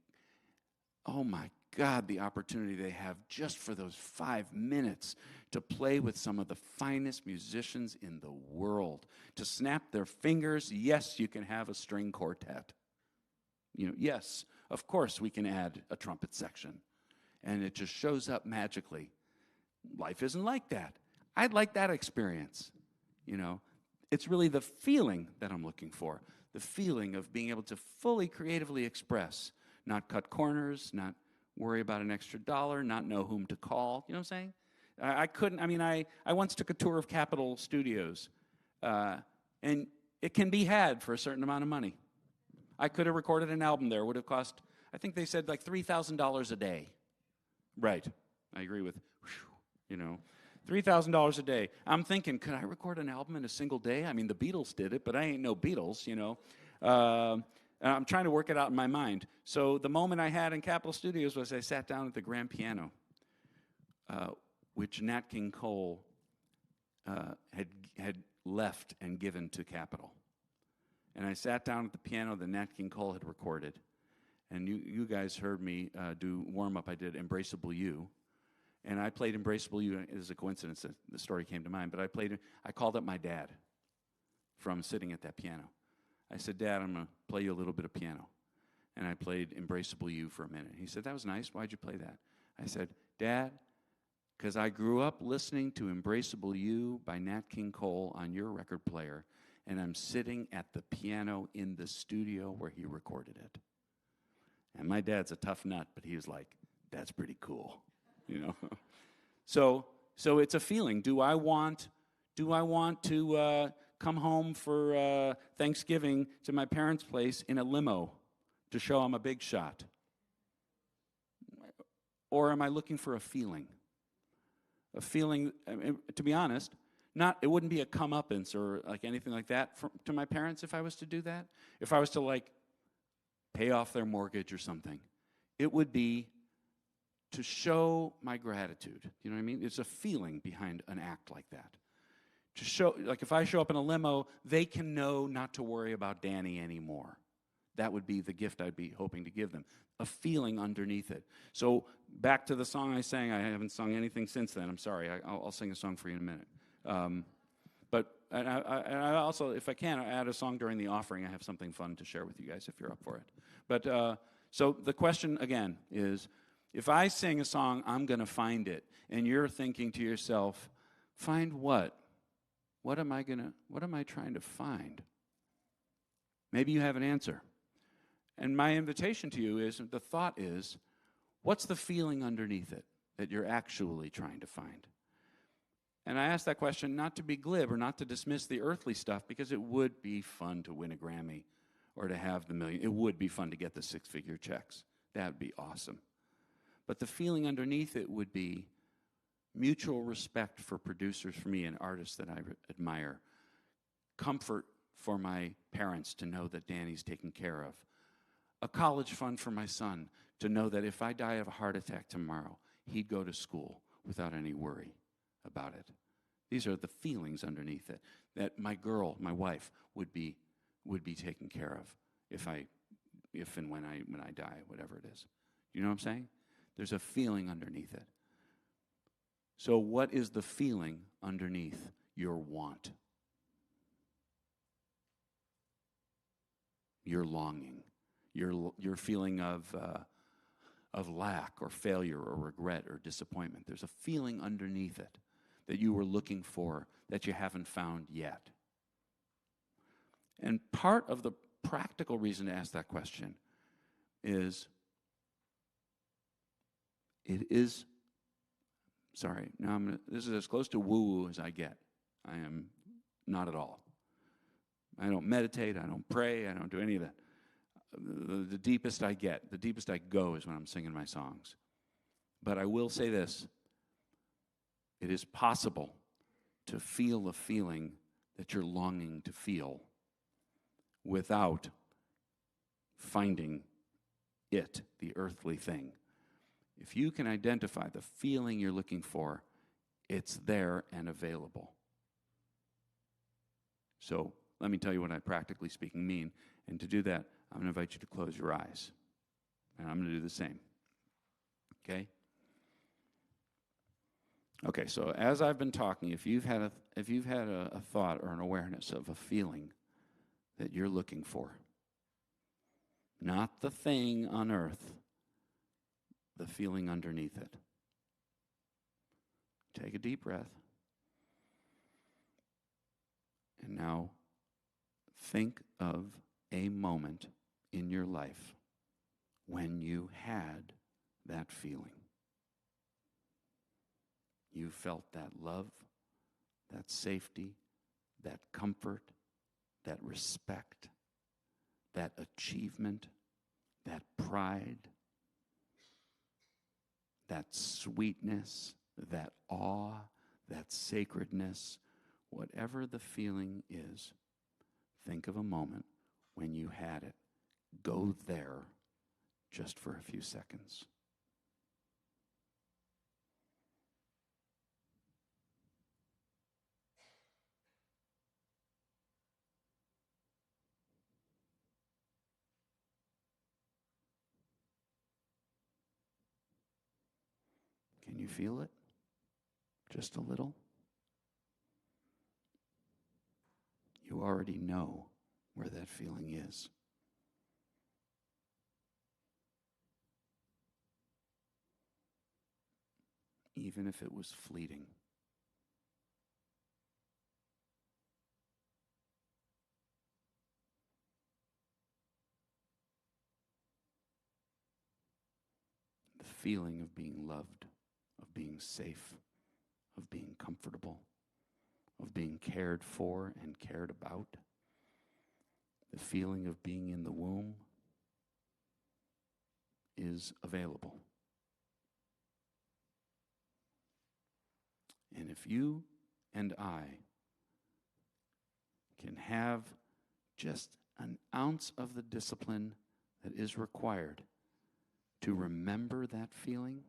oh my God, the opportunity they have just for those 5 minutes to play with some of the finest musicians in the world, to snap their fingers. Yes, you can have a string quartet. You know, yes, of course we can add a trumpet section, and it just shows up magically. Life isn't like that. I'd like that experience, you know. It's really the feeling that I'm looking for, the feeling of being able to fully creatively express, not cut corners, not worry about an extra dollar, not know whom to call. You know what I'm saying? I once took a tour of Capitol Studios, and it can be had for a certain amount of money. I could have recorded an album there. It would have cost, I think they said, like $3,000 a day. Right. I agree with, you know, $3,000 a day. I'm thinking, could I record an album in a single day? I mean, the Beatles did it, but I ain't no Beatles, you know. And I'm trying to work it out in my mind. So the moment I had in Capitol Studios was I sat down at the grand piano, which Nat King Cole had left and given to Capitol. And I sat down at the piano that Nat King Cole had recorded. And you guys heard me do warm-up. I did Embraceable You. And I played Embraceable You. It was a coincidence that the story came to mind. But I called up my dad from sitting at that piano. I said, Dad, I'm going to play you a little bit of piano. And I played Embraceable You for a minute. He said, that was nice. Why'd you play that? I said, Dad, because I grew up listening to Embraceable You by Nat King Cole on your record player, and I'm sitting at the piano in the studio where he recorded it. And my dad's a tough nut, but he was like, that's pretty cool, you know. So it's a feeling. Do I want to come home for Thanksgiving to my parents' place in a limo to show I'm a big shot? Or am I looking for a feeling? A feeling, I mean, to be honest, it wouldn't be a comeuppance or like anything like that to my parents if I was to do that. If I was to like pay off their mortgage or something, it would be to show my gratitude. You know what I mean? It's a feeling behind an act like that. To show, like if I show up in a limo, they can know not to worry about Danny anymore. That would be the gift I'd be hoping to give them. A feeling underneath it. So back to the song I sang. I haven't sung anything since then. I'm sorry. I'll sing a song for you in a minute. But I also, if I can, I add a song during the offering. I have something fun to share with you guys if you're up for it. But so the question again is, if I sing a song, I'm going to find it, and you're thinking to yourself, find what? What am I trying to find? Maybe you have an answer. And my invitation to you is, the thought is, what's the feeling underneath it that you're actually trying to find? And I ask that question not to be glib or not to dismiss the earthly stuff, because it would be fun to win a Grammy or to have the million. It would be fun to get the 6-figure checks. That would be awesome. But the feeling underneath it would be mutual respect for producers for me and artists that I admire. Comfort for my parents to know that Danny's taken care of. A college fund for my son to know that if I die of a heart attack tomorrow, he'd go to school without any worry about it. These are the feelings underneath it, that my girl, my wife, would be taken care of if and when I die, whatever it is. You know what I'm saying? There's a feeling underneath it. So what is the feeling underneath your want? Your longing, your feeling of lack or failure or regret or disappointment. There's a feeling underneath it that you were looking for that you haven't found yet. And part of the practical reason to ask that question is, this is as close to woo-woo as I get. I am not at all. I don't meditate, I don't pray, I don't do any of that. The deepest I get, the deepest I go is when I'm singing my songs. But I will say this, it is possible to feel a feeling that you're longing to feel without finding it, the earthly thing. If you can identify the feeling you're looking for, it's there and available. So let me tell you what I practically speaking mean. And to do that, I'm going to invite you to close your eyes. And I'm going to do the same. Okay? Okay, so as I've been talking, if you've had a thought or an awareness of a feeling that you're looking for, not the thing on earth, the feeling underneath it. Take a deep breath. And now think of a moment in your life when you had that feeling. You felt that love, that safety, that comfort, that respect, that achievement, that pride, that sweetness, that awe, that sacredness, whatever the feeling is, think of a moment when you had it. go there just for a few seconds. Can you feel it? Just a little? You already know where that feeling is. Even if it was fleeting. The feeling of being loved, of being safe, of being comfortable, of being cared for and cared about. The feeling of being in the womb is available. And if you and I can have just an ounce of the discipline that is required to remember that feeling,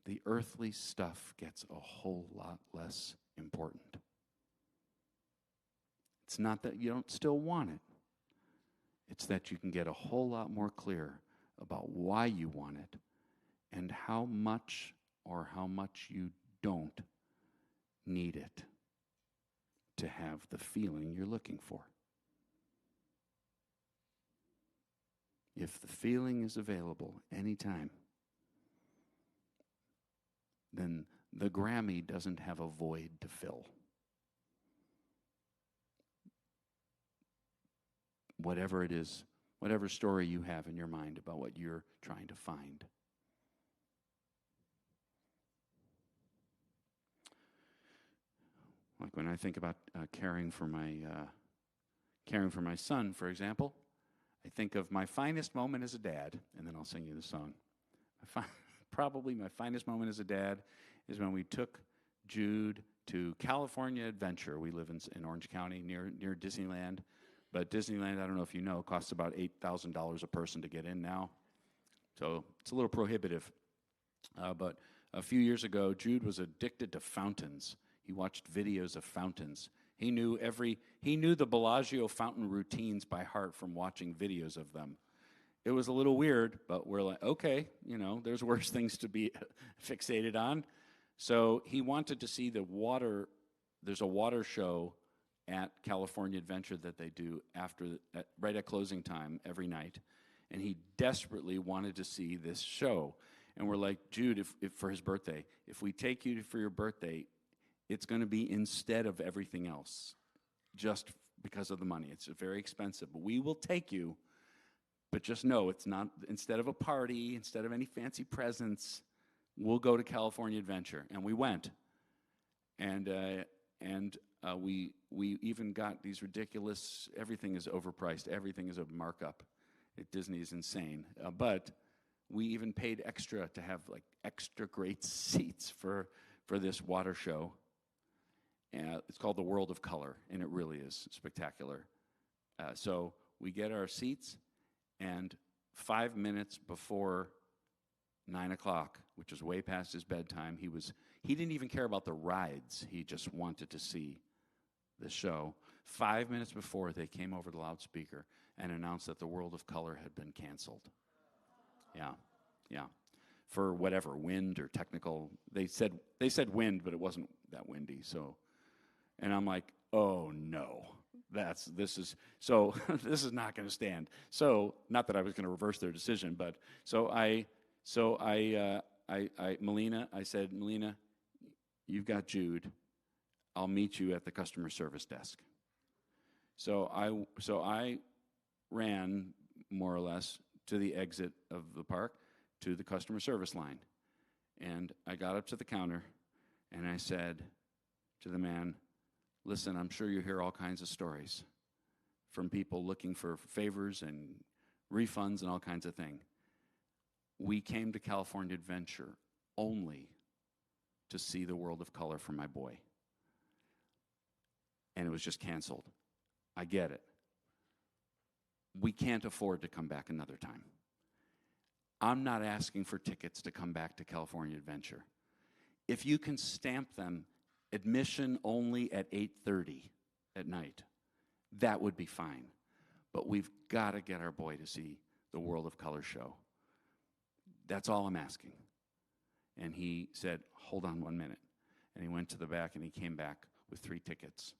the earthly stuff gets a whole lot less important. It's not that you don't still want it. It's that you can get a whole lot more clear about why you want it and how much or how much you don't need it to have the feeling you're looking for. If the feeling is available anytime, then the Grammy doesn't have a void to fill. Whatever it is, whatever story you have in your mind about what you're trying to find. Like when I think about caring for my son, for example, I think of my finest moment as a dad, and then I'll sing you the song. Probably my finest moment as a dad is when we took Jude to California Adventure. We live in Orange County near Disneyland, but Disneyland, I don't know if you know, costs about $8,000 a person to get in now, so it's a little prohibitive. But a few years ago, Jude was addicted to fountains. He watched videos of fountains. He knew the Bellagio fountain routines by heart from watching videos of them. It was a little weird, but we're like, okay, there's worse things to be fixated on. So he wanted to see the water. There's a water show at California Adventure that they do right at closing time every night, and he desperately wanted to see this show. And we're like, Jude, if for his birthday, if we take you for your birthday, it's going to be instead of everything else, just because of the money. It's very expensive, but we will take you. But just know it's not, instead of a party, instead of any fancy presents, we'll go to California Adventure. And we went. And we even got these ridiculous, everything is overpriced, everything is a markup. Disney is insane. But we even paid extra to have like extra great seats for this water show. It's called The World of Color, and it really is spectacular. So we get our seats, and 5 minutes before 9 o'clock, which was way past his bedtime, he didn't even care about the rides. He just wanted to see the show. 5 minutes before, they came over the loudspeaker and announced that The World of Color had been canceled. Yeah. For whatever, wind or technical. They said wind, but it wasn't that windy. So, and I'm like, oh no. This is not going to stand. So, not that I was going to reverse their decision, but Melina, I said, Melina, you've got Jude. I'll meet you at the customer service desk. So I ran more or less to the exit of the park to the customer service line, and I got up to the counter, and I said to the man, listen, I'm sure you hear all kinds of stories from people looking for favors and refunds and all kinds of things. We came to California Adventure only to see The World of Color for my boy. And it was just canceled. I get it. we can't afford to come back another time. I'm not asking for tickets to come back to California Adventure. If you can stamp them admission only at 8:30 at night, that would be fine. But we've got to get our boy to see the World of Color show. That's all I'm asking. And he said, hold on 1 minute. And he went to the back and he came back with 3 tickets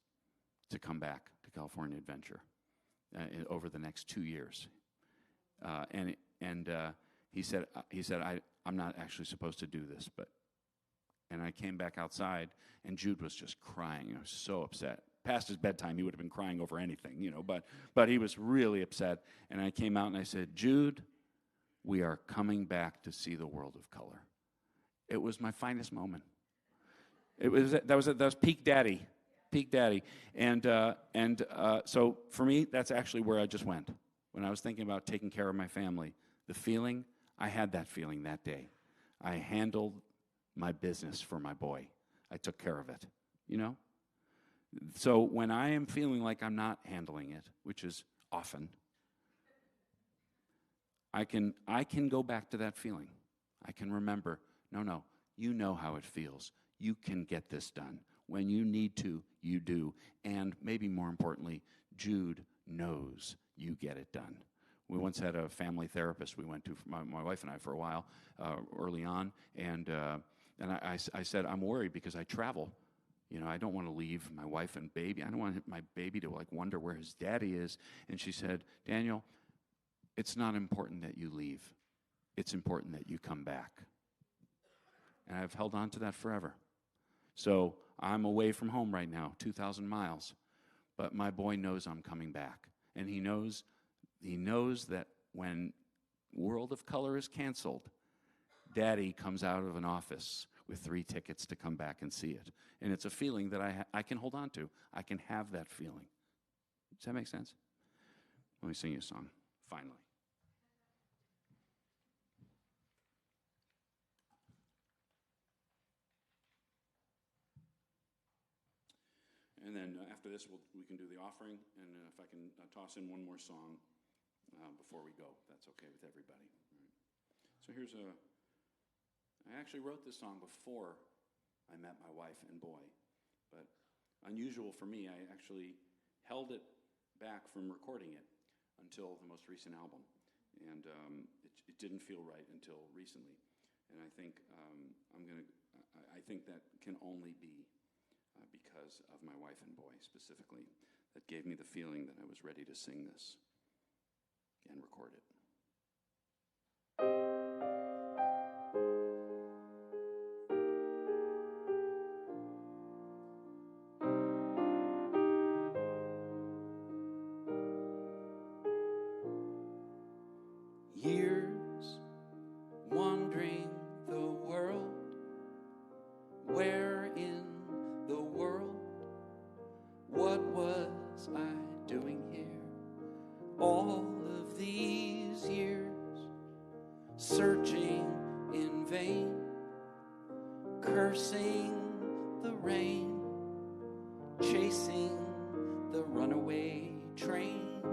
to come back to California Adventure over the next 2 years. He said, I'm not actually supposed to do this, and I came back outside, and Jude was just crying. I was so upset. Past his bedtime, he would have been crying over anything, but he was really upset. And I came out and I said, Jude, we are coming back to see the World of Color. It was my finest moment. That was peak daddy, and so for me, that's actually where I just went when I was thinking about taking care of my family. The feeling, I had that feeling that day. I handled my business for my boy. I took care of it, So when I am feeling like I'm not handling it, which is often, I can go back to that feeling. I can remember, no, you know how it feels. You can get this done. When you need to, you do. And maybe more importantly, Jude knows you get it done. We once had a family therapist we went to, my wife and I, for a while early on, and I said, I'm worried because I travel. I don't want to leave my wife and baby. I don't want my baby to wonder where his daddy is. And she said, Daniel, it's not important that you leave. It's important that you come back. And I've held on to that forever. So I'm away from home right now, 2,000 miles. But my boy knows I'm coming back. And he knows that when World of Color is canceled, Daddy comes out of an office with 3 tickets to come back and see it. And it's a feeling that I can hold on to. I can have that feeling. Does that make sense? Let me sing you a song, finally. And then after this, we can do the offering, and if I can toss in one more song before we go, that's okay with everybody. Right. So I actually wrote this song before I met my wife and boy, but unusual for me, I actually held it back from recording it until the most recent album, and it didn't feel right until recently, and I think I think that can only be because of my wife and boy specifically, that gave me the feeling that I was ready to sing this and record it. Years wandering the world, where in the world, what was I doing here? All of these years, searching in vain, cursing the rain, chasing the runaway train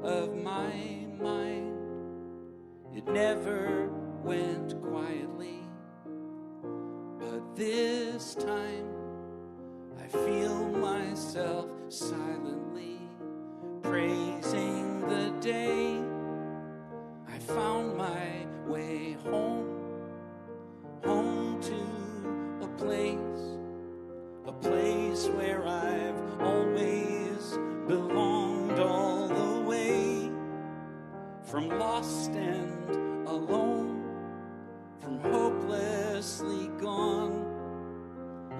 of my mind. It never went quietly, but this time I feel myself silently praising the day I found my way home to a place where I've always belonged all the way, from lost and alone, from hopelessly gone.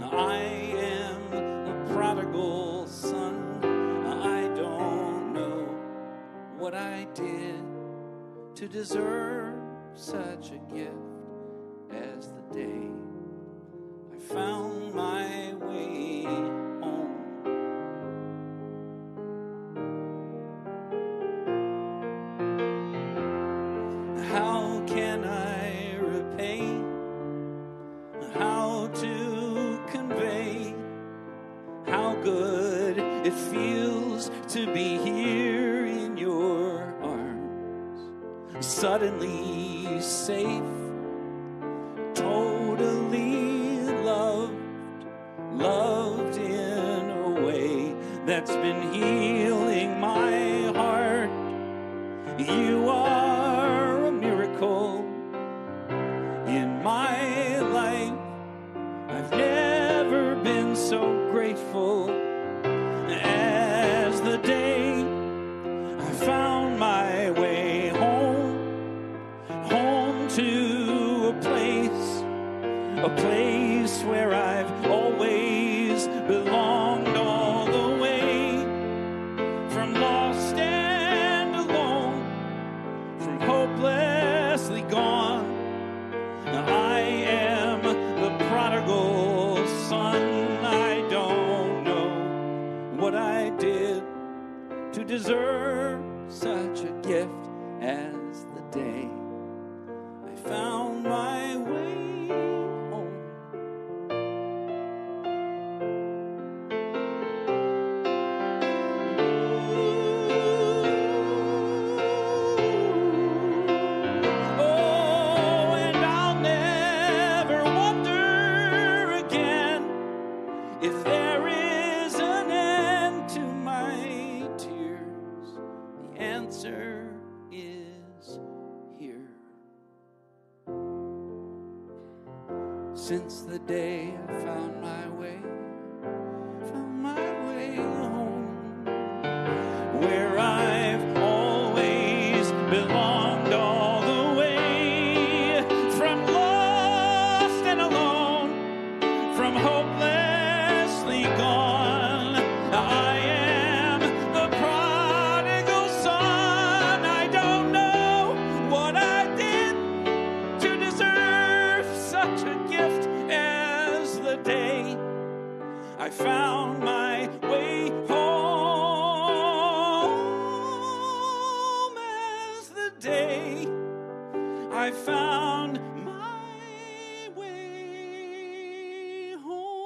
I am a prodigal son. I don't know what I did to deserve such a gift as the day I found my way home. How can I repay? How to convey how good it feels to be here in your suddenly safe, totally loved in a way that's been healing my heart. You are a miracle in my life. I've never been so grateful as the day I found my way home to a place where I've always belonged, all the way from lost and alone, from hopelessly gone. I am the prodigal son. I don't know what I did to deserve such a gift as the day I found my way home. Oh, and I'll never wonder again if there is an end to my tears. The answer is here. Since the day I found my way home, where I've always belonged, all the way from lost and alone, from hopelessly gone. I am the prodigal son. I don't know what I did to deserve such a gift as the day I found my way home, as the day I found my way home.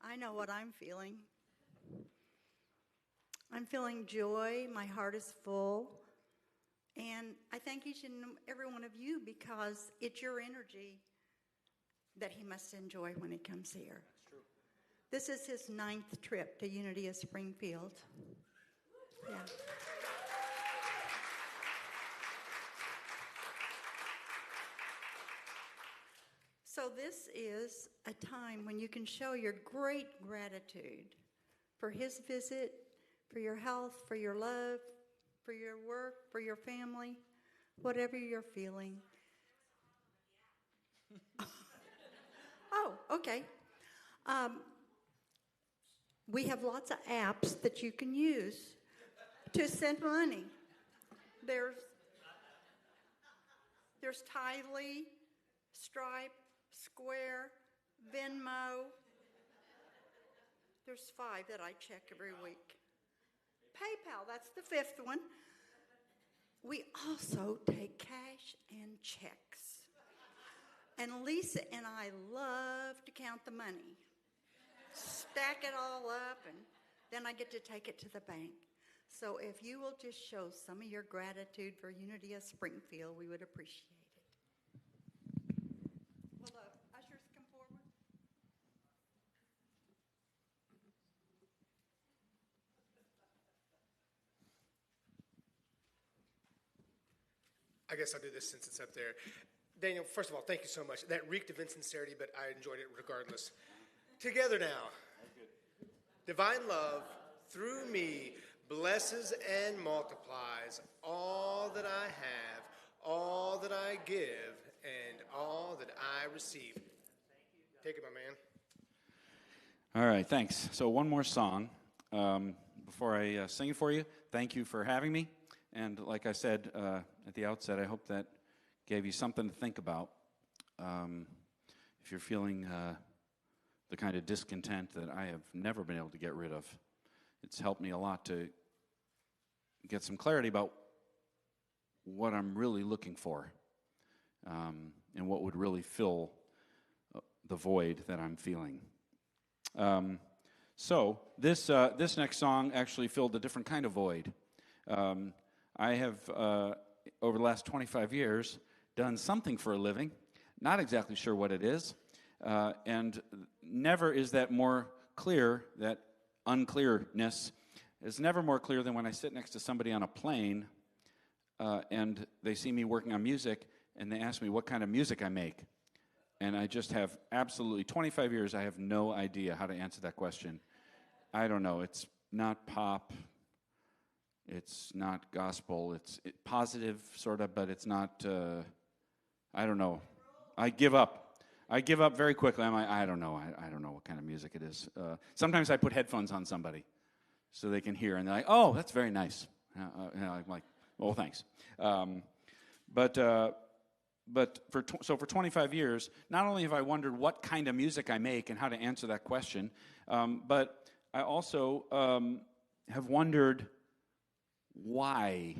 I know what I'm feeling. I'm feeling joy. My heart is full. And I thank each and every one of you because it's your energy that he must enjoy when he comes here. That's true. This is his 9th trip to Unity of Springfield. Yeah. So this is a time when you can show your great gratitude for his visit, for your health, for your love, for your work, for your family, whatever you're feeling. Oh, okay. We have lots of apps that you can use to send money. There's Tidely, Stripe, Square, Venmo. There's 5 that I check every week. PayPal, that's the 5th one. We also take cash and checks. And Lisa and I love to count the money. Stack it all up, and then I get to take it to the bank. So if you will just show some of your gratitude for Unity of Springfield, we would appreciate it. Will the ushers come forward? I guess I'll do this since it's up there. Daniel, first of all, thank you so much. That reeked of insincerity, but I enjoyed it regardless. Together now. Divine love, through me, blesses and multiplies all that I have, all that I give, and all that I receive. Take it, my man. All right, thanks. So one more song before I sing it for you. Thank you for having me. And like I said at the outset, I hope that gave you something to think about. If you're feeling the kind of discontent that I have never been able to get rid of, it's helped me a lot to get some clarity about what I'm really looking for and what would really fill the void that I'm feeling. So this next song actually filled a different kind of void. I have, over the last 25 years, done something for a living, not exactly sure what it is, and never is that more clear, that unclearness is never more clear than when I sit next to somebody on a plane and they see me working on music and they ask me what kind of music I make. And I just have absolutely, 25 years, I have no idea how to answer that question. I don't know. It's not pop. It's not gospel. It's positive, sort of, but it's not, I don't know. I give up. I give up very quickly. I'm like, I don't know. I don't know what kind of music it is. Sometimes I put headphones on somebody so they can hear, and they're like, oh, that's very nice. I'm like, well, thanks. But for 25 years, not only have I wondered what kind of music I make and how to answer that question, but I also have wondered why.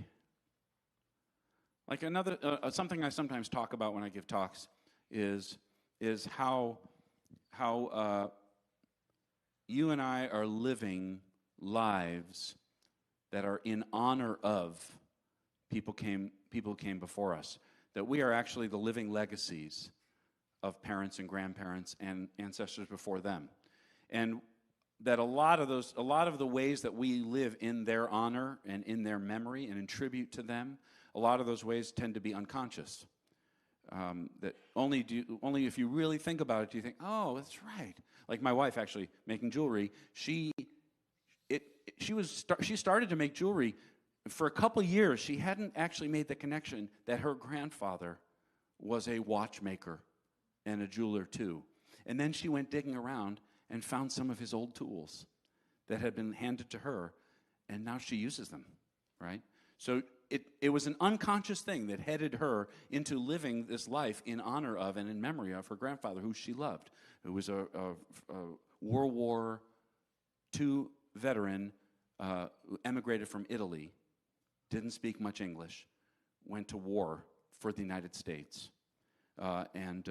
Like another something I sometimes talk about when I give talks is how you and I are living lives that are in honor of people came before us. That we are actually the living legacies of parents and grandparents and ancestors before them. And that a lot of the ways that we live in their honor and in their memory and in tribute to them, a lot of those ways tend to be unconscious. That only if you really think about it do you think, oh, that's right. Like my wife actually making jewelry, she started to make jewelry. For a couple years, she hadn't actually made the connection that her grandfather was a watchmaker and a jeweler too. And then she went digging around and found some of his old tools that had been handed to her, and now she uses them, right? So it was an unconscious thing that headed her into living this life in honor of and in memory of her grandfather, who she loved, who was a World War II veteran who emigrated from Italy, didn't speak much English, went to war for the United States, and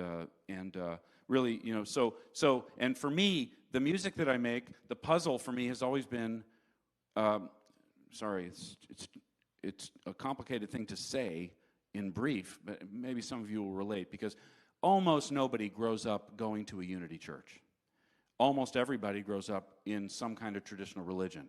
really, you know, so, and for me, the music that I make, the puzzle for me has always been, it's a complicated thing to say in brief, but maybe some of you will relate, because almost nobody grows up going to a unity church. Almost everybody grows up in some kind of traditional religion,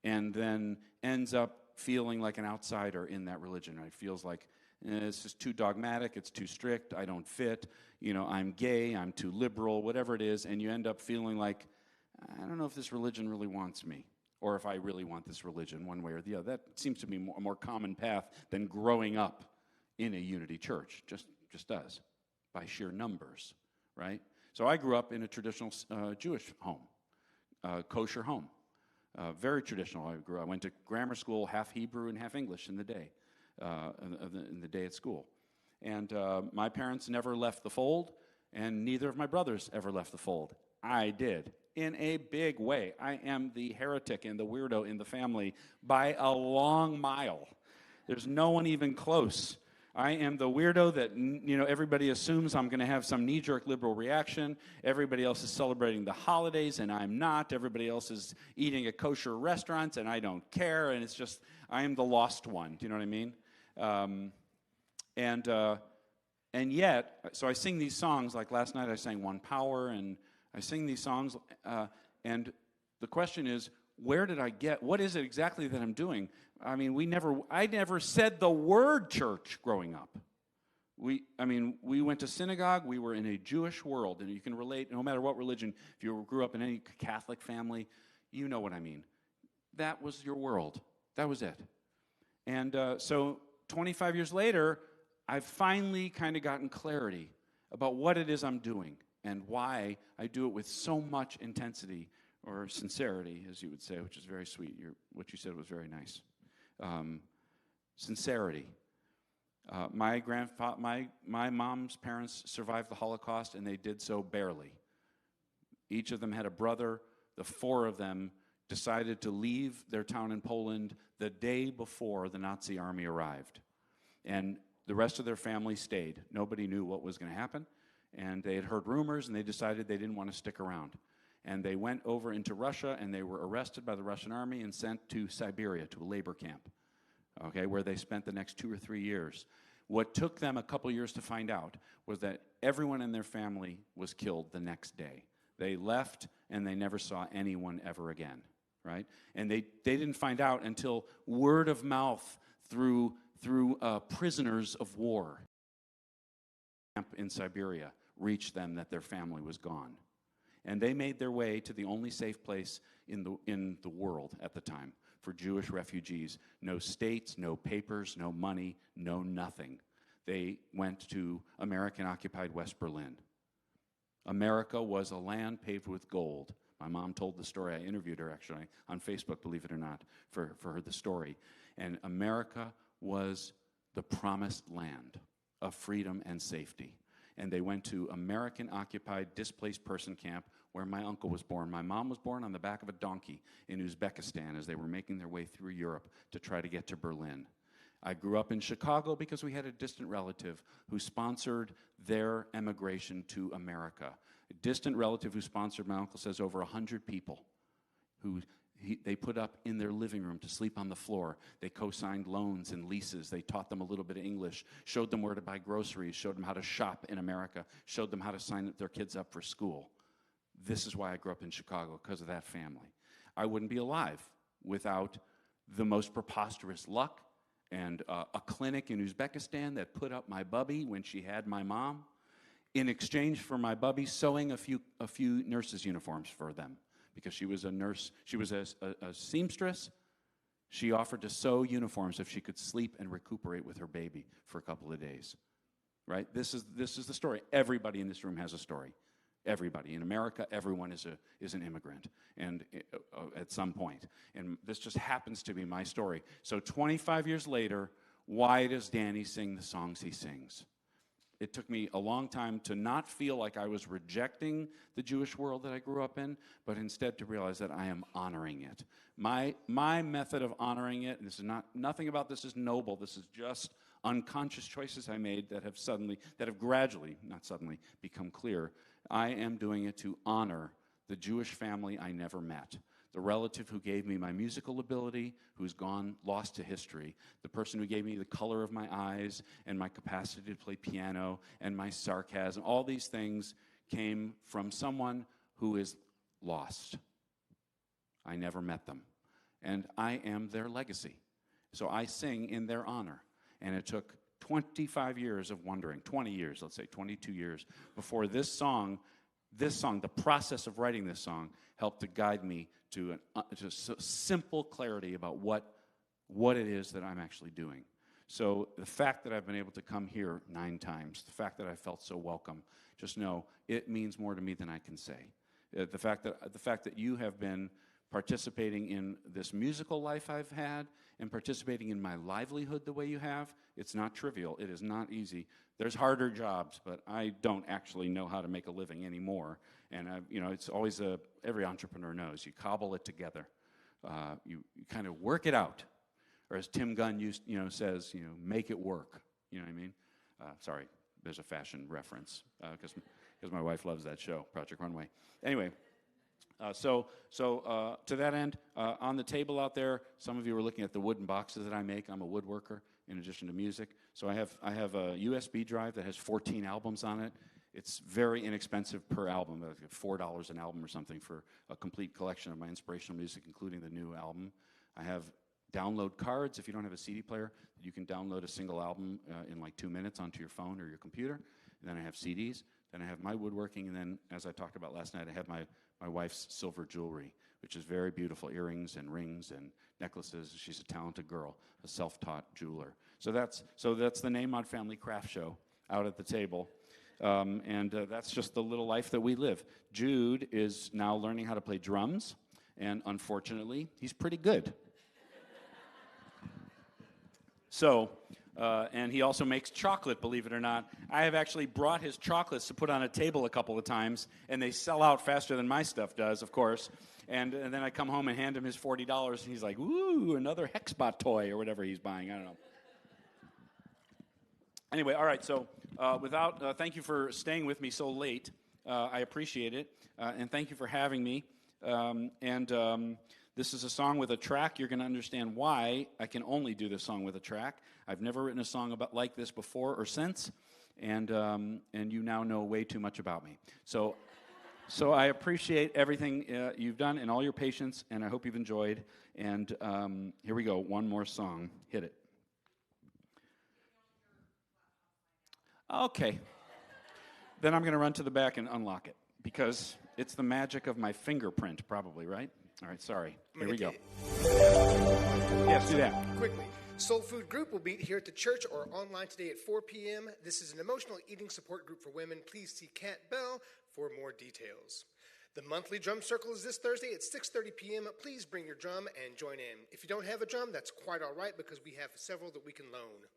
and then ends up feeling like an outsider in that religion, right? Feels like it's just too dogmatic, it's too strict, I don't fit, you know, I'm gay, I'm too liberal, whatever it is, and you end up feeling like, I don't know if this religion really wants me, or if I really want this religion one way or the other. That seems to be a more common path than growing up in a unity church, just does, by sheer numbers, right? So I grew up in a traditional Jewish home, kosher home. Very traditional. I went to grammar school, half Hebrew and half English in the day, in the day at school. And my parents never left the fold, and neither of my brothers ever left the fold. I did, in a big way. I am the heretic and the weirdo in the family by a long mile. There's no one even close. I am the weirdo that, you know, everybody assumes I'm going to have some knee-jerk liberal reaction. Everybody else is celebrating the holidays, and I'm not. Everybody else is eating at kosher restaurants, and I don't care. And it's just, I am the lost one. Do you know what I mean? And yet, so I sing these songs. Like last night, I sang One Power, and I sing these songs. And the question is, where did I get? What is it exactly that I'm doing? I mean, I never said the word church growing up. We went to synagogue. We were in a Jewish world, and you can relate, no matter what religion. If you grew up in any Catholic family, you know what I mean. That was your world. That was it. And so 25 years later, I've finally kind of gotten clarity about what it is I'm doing. and why I do it with so much intensity or sincerity, as you would say, which is very sweet. What you said was very nice. Sincerity. My mom's parents survived the Holocaust, and they did so barely. Each of them had a brother. The four of them decided to leave their town in Poland the day before the Nazi army arrived. And the rest of their family stayed. Nobody knew what was going to happen. And they had heard rumors, and they decided they didn't want to stick around. And they went over into Russia, and they were arrested by the Russian army and sent to Siberia, to a labor camp, okay, where they spent the next 2 or 3 years. What took them a couple years to find out was that everyone in their family was killed the next day. They left, and they never saw anyone ever again, right? And they didn't find out until word of mouth through prisoners of war in Siberia reached them that their family was gone. And they made their way to the only safe place in the world at the time for Jewish refugees. No states, no papers, no money, no nothing. They went to American-occupied West Berlin. America was a land paved with gold. My mom told the story. I interviewed her, actually, on Facebook, believe it or not, for her the story. And America was the promised land of freedom and safety. And they went to American-occupied displaced person camp where my uncle was born. My mom was born on the back of a donkey in Uzbekistan as they were making their way through Europe to try to get to Berlin. I grew up in Chicago because we had a distant relative who sponsored their emigration to America. A distant relative who sponsored, my uncle says, over 100 people who they put up in their living room to sleep on the floor. They co-signed loans and leases. They taught them a little bit of English, showed them where to buy groceries, showed them how to shop in America, showed them how to sign their kids up for school. This is why I grew up in Chicago, because of that family. I wouldn't be alive without the most preposterous luck and a clinic in Uzbekistan that put up my bubby when she had my mom in exchange for my bubby sewing a few nurses' uniforms for them. Because she was a nurse, she was a seamstress. She offered to sew uniforms if she could sleep and recuperate with her baby for a couple of days, right? This is the story. Everybody in this room has a story. Everybody. In America, everyone is an immigrant, and at some point. And this just happens to be my story. So 25 years later, why does Danny sing the songs he sings? It took me a long time to not feel like I was rejecting the Jewish world that I grew up in, but instead to realize that I am honoring it. My method of honoring it, and this is nothing about this is noble, this is just unconscious choices I made that have gradually, not suddenly, become clear. I am doing it to honor the Jewish family I never met. The relative who gave me my musical ability, who's lost to history. The person who gave me the color of my eyes and my capacity to play piano and my sarcasm. All these things came from someone who is lost. I never met them. And I am their legacy. So I sing in their honor. And it took 25 years of wondering, 20 years, let's say 22 years, before this song, the process of writing this song, helped to guide me to just simple clarity about what it is that I'm actually doing. So the fact that I've been able to come here 9 times, the fact that I felt so welcome, just know it means more to me than I can say. The fact that you have been participating in this musical life I've had and participating in my livelihood the way you have, it's not trivial. It is not easy. There's harder jobs, but I don't actually know how to make a living anymore. And it's always every entrepreneur knows. You cobble it together. You kind of work it out, or as Tim Gunn says, make it work. You know what I mean? Sorry, there's a fashion reference because my wife loves that show, Project Runway. Anyway. So to that end, on the table out there, some of you are looking at the wooden boxes that I make. I'm a woodworker in addition to music. So I have a USB drive that has 14 albums on it. It's very inexpensive per album, like $4 an album or something for a complete collection of my inspirational music, including the new album. I have download cards. If you don't have a CD player, you can download a single album in like 2 minutes onto your phone or your computer. And then I have CDs. Then I have my woodworking. And then, as I talked about last night, I have my wife's silver jewelry, which is very beautiful, earrings and rings and necklaces. She's a talented girl, a self-taught jeweler. So that's the Nahmod Family Craft Show out at the table. And that's just the little life that we live. Jude is now learning how to play drums, and unfortunately, he's pretty good. So, and he also makes chocolate, believe it or not. I have actually brought his chocolates to put on a table a couple of times, and they sell out faster than my stuff does, of course. And then I come home and hand him his $40, and he's like, "Ooh, another Hexbot toy," or whatever he's buying. I don't know. Anyway, all right, so thank you for staying with me so late. I appreciate it, and thank you for having me. This is a song with a track. You're going to understand why I can only do this song with a track. I've never written a song like this before or since, and you now know way too much about me. So I appreciate everything you've done and all your patience, and I hope you've enjoyed. And here we go, one more song. Hit it. Okay. Then I'm going to run to the back and unlock it, because it's the magic of my fingerprint, probably, right? All right, sorry. Here we go. Yes, do that. Quickly. Soul Food Group will meet here at the church or online today at 4 p.m. This is an emotional eating support group for women. Please see Kat Bell for more details. The monthly drum circle is this Thursday at 6:30 p.m. Please bring your drum and join in. If you don't have a drum, that's quite all right, because we have several that we can loan.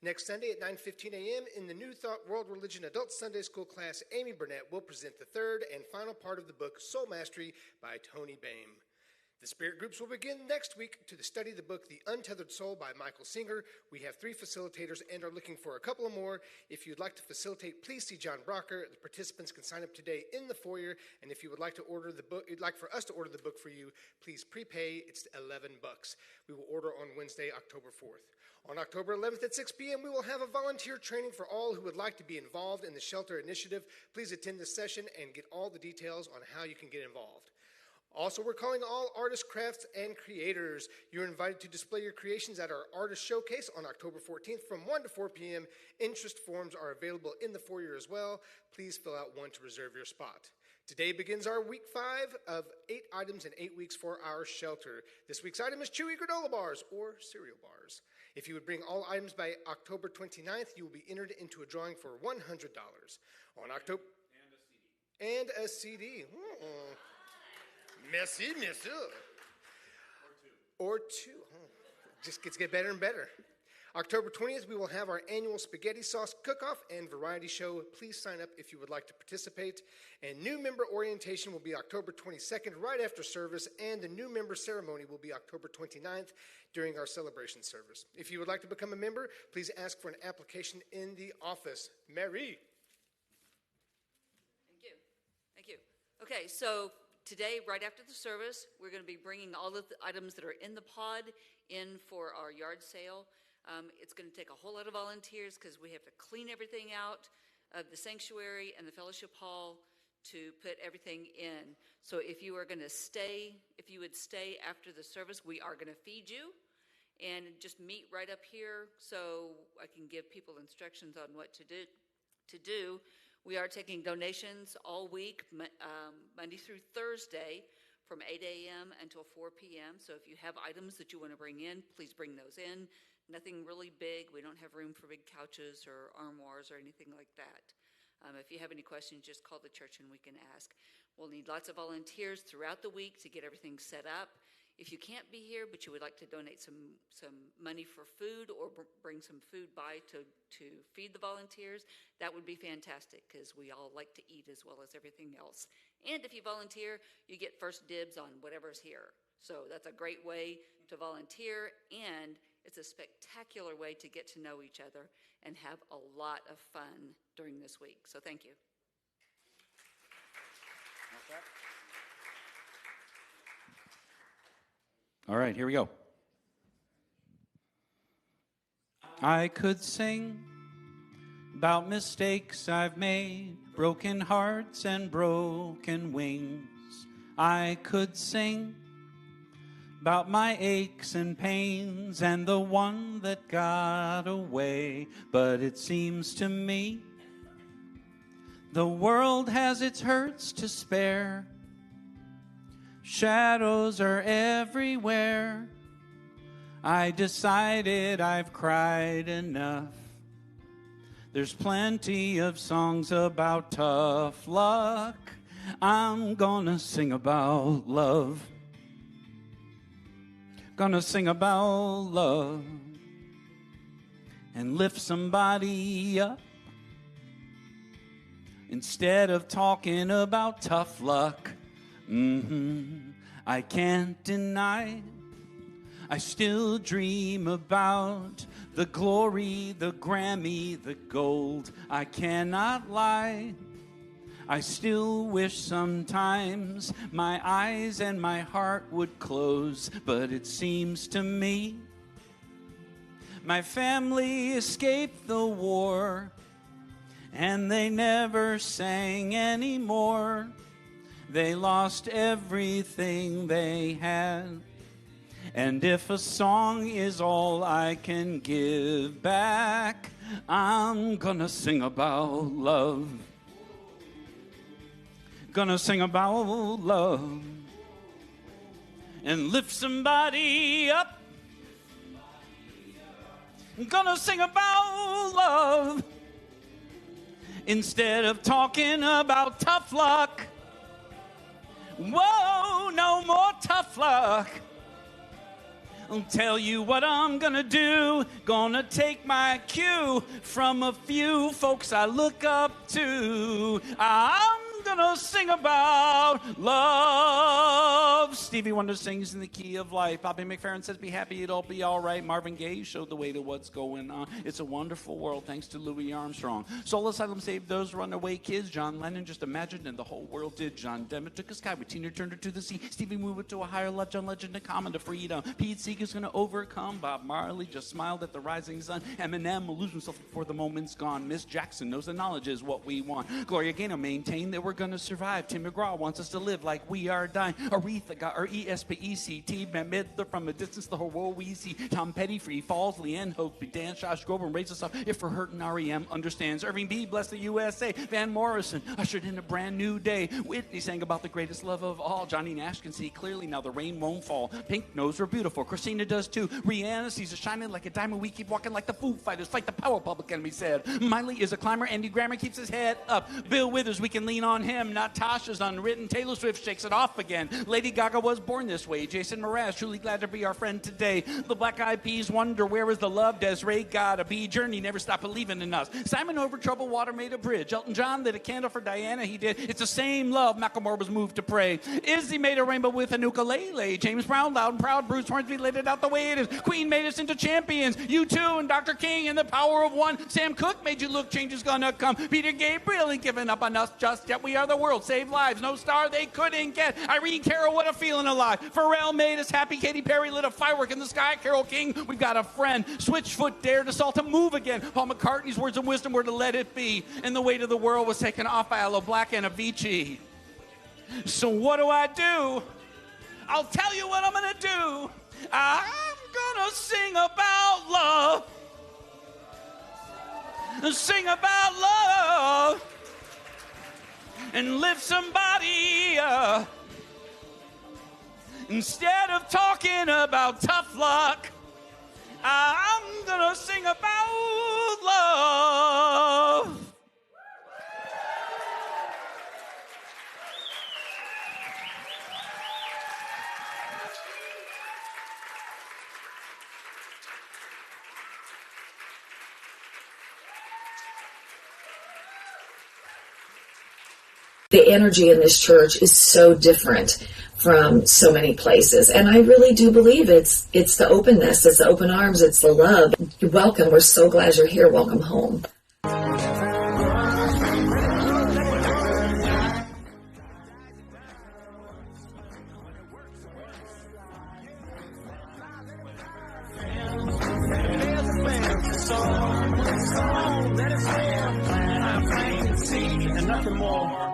Next Sunday at 9:15 a.m. in the New Thought World Religion Adult Sunday School class, Amy Burnett will present the third and final part of the book Soul Mastery by Tony Boehm. The spirit groups will begin next week to study the book The Untethered Soul by Michael Singer. We have 3 facilitators and are looking for a couple more. If you'd like to facilitate, please see John Brocker. The participants can sign up today in the foyer. And if you would like to order the book, you'd like for us to order the book for you, please prepay. It's $11. We will order on Wednesday, October 4th. On October 11th at 6 p.m., we will have a volunteer training for all who would like to be involved in the Shelter Initiative. Please attend this session and get all the details on how you can get involved. Also, we're calling all artists, crafts, and creators. You're invited to display your creations at our Artist Showcase on October 14th from 1 to 4 p.m. Interest forms are available in the foyer as well. Please fill out one to reserve your spot. Today begins our week 5 of 8 items in 8 weeks for our shelter. This week's item is Chewy granola bars or cereal bars. If you would bring all items by October 29th, you will be entered into a drawing for $100. On October... And a CD. Merci, monsieur. Or two. Just gets better and better. October 20th, we will have our annual spaghetti sauce cook-off and variety show. Please sign up if you would like to participate. And new member orientation will be October 22nd, right after service, and the new member ceremony will be October 29th during our celebration service. If you would like to become a member, please ask for an application in the office. Mary. Thank you. Okay, so today, right after the service, we're going to be bringing all of the items that are in the pod in for our yard sale. It's going to take a whole lot of volunteers because we have to clean everything out of the sanctuary and the fellowship hall to put everything in. So if you are going to stay, if you would stay after the service, we are going to feed you and just meet right up here so I can give people instructions on what to do. We are taking donations all week, Monday through Thursday, from 8 a.m. until 4 p.m. So if you have items that you want to bring in, please bring those in. Nothing really big. We don't have room for big couches or armoires or anything like that. If you have any questions, just call the church and we can ask. We'll need lots of volunteers throughout the week to get everything set up. If you can't be here, but you would like to donate some money for food or bring some food by to feed the volunteers, that would be fantastic because we all like to eat as well as everything else. And if you volunteer, you get first dibs on whatever's here. So that's a great way to volunteer, and it's a spectacular way to get to know each other and have a lot of fun during this week. So thank you. All right, here we go. I could sing about mistakes I've made, broken hearts and broken wings. I could sing about my aches and pains and the one that got away. But it seems to me the world has its hurts to spare. Shadows are everywhere. I decided I've cried enough. There's plenty of songs about tough luck. I'm gonna sing about love. Gonna sing about love and lift somebody up instead of talking about tough luck. I can't deny I still dream about the glory, the Grammy, the gold. I cannot lie. I still wish sometimes my eyes and my heart would close, but it seems to me my family escaped the war and they never sang anymore. They lost everything they had. And if a song is all I can give back, I'm gonna sing about love. Gonna sing about love and lift somebody up. Gonna sing about love instead of talking about tough luck. Whoa, no more tough luck. I'll tell you what I'm gonna do. Gonna take my cue from a few folks I look up to. I'm gonna sing about love. Stevie Wonder sings in the key of life. Bobby McFerrin says, be happy, it'll be all right. Marvin Gaye showed the way to what's going on. It's a wonderful world, thanks to Louis Armstrong. Soul Asylum saved those runaway kids. John Lennon just imagined and the whole world did. John Denver took a sky with Tina Turner to the sea. Stevie moved it to a higher love. John Legend to common to freedom. Pete Seeger's gonna overcome. Bob Marley just smiled at the rising sun. Eminem will lose himself before the moment's gone. Miss Jackson knows the knowledge is what we want. Gloria Gaynor maintained that we're gonna survive. Tim McGraw wants us to live like we are dying. Aretha got our ESPECT. Midler from a distance, the whole world we see. Tom Petty, Free Falls, Leanne Hope, Dan, Josh Groban, raise us up. If we're hurting, REM understands. Irving B, bless the USA. Van Morrison ushered in a brand new day. Whitney sang about the greatest love of all. Johnny Nash can see clearly now the rain won't fall. Pink knows we're beautiful. Christina does too. Rihanna sees us shining like a diamond. We keep walking like the Foo Fighters. Fight the power, public enemy said. Miley is a climber. Andy Grammer keeps his head up. Bill Withers, we can lean on him. Natasha's unwritten. Taylor Swift shakes it off again. Lady Gaga was born this way. Jason Mraz, truly glad to be our friend today. The Black Eyed Peas wonder where is the love. Desiree gotta be. Journey never stopped believing in us. Simon over troubled water made a bridge. Elton John lit a candle for Diana. He did. It's the same love. Macklemore was moved to pray. Izzy made a rainbow with an ukulele. James Brown, loud and proud. Bruce Hornsby laid it out the way it is. Queen made us into champions. U2 and Dr. King and the power of one. Sam Cooke made you look. Change is gonna come. Peter Gabriel ain't giving up on us just yet. We are the world. Save lives. No star they couldn't get. Irene Cara, what a feeling alive. Pharrell made us happy. Katy Perry lit a firework in the sky. Carole King, we've got a friend. Switchfoot dared us all to move again. Paul McCartney's words of wisdom were to let it be. And the weight of the world was taken off by Aloe Black and Avicii. So what do? I'll tell you what I'm gonna do. I'm gonna sing about love. Sing about love. And lift somebody up. Instead of talking about tough luck, I'm gonna sing about love. The energy in this church is so different from so many places. And I really do believe it's the openness, it's the open arms, it's the love. You're welcome. We're so glad you're here. Welcome home. Nothing more.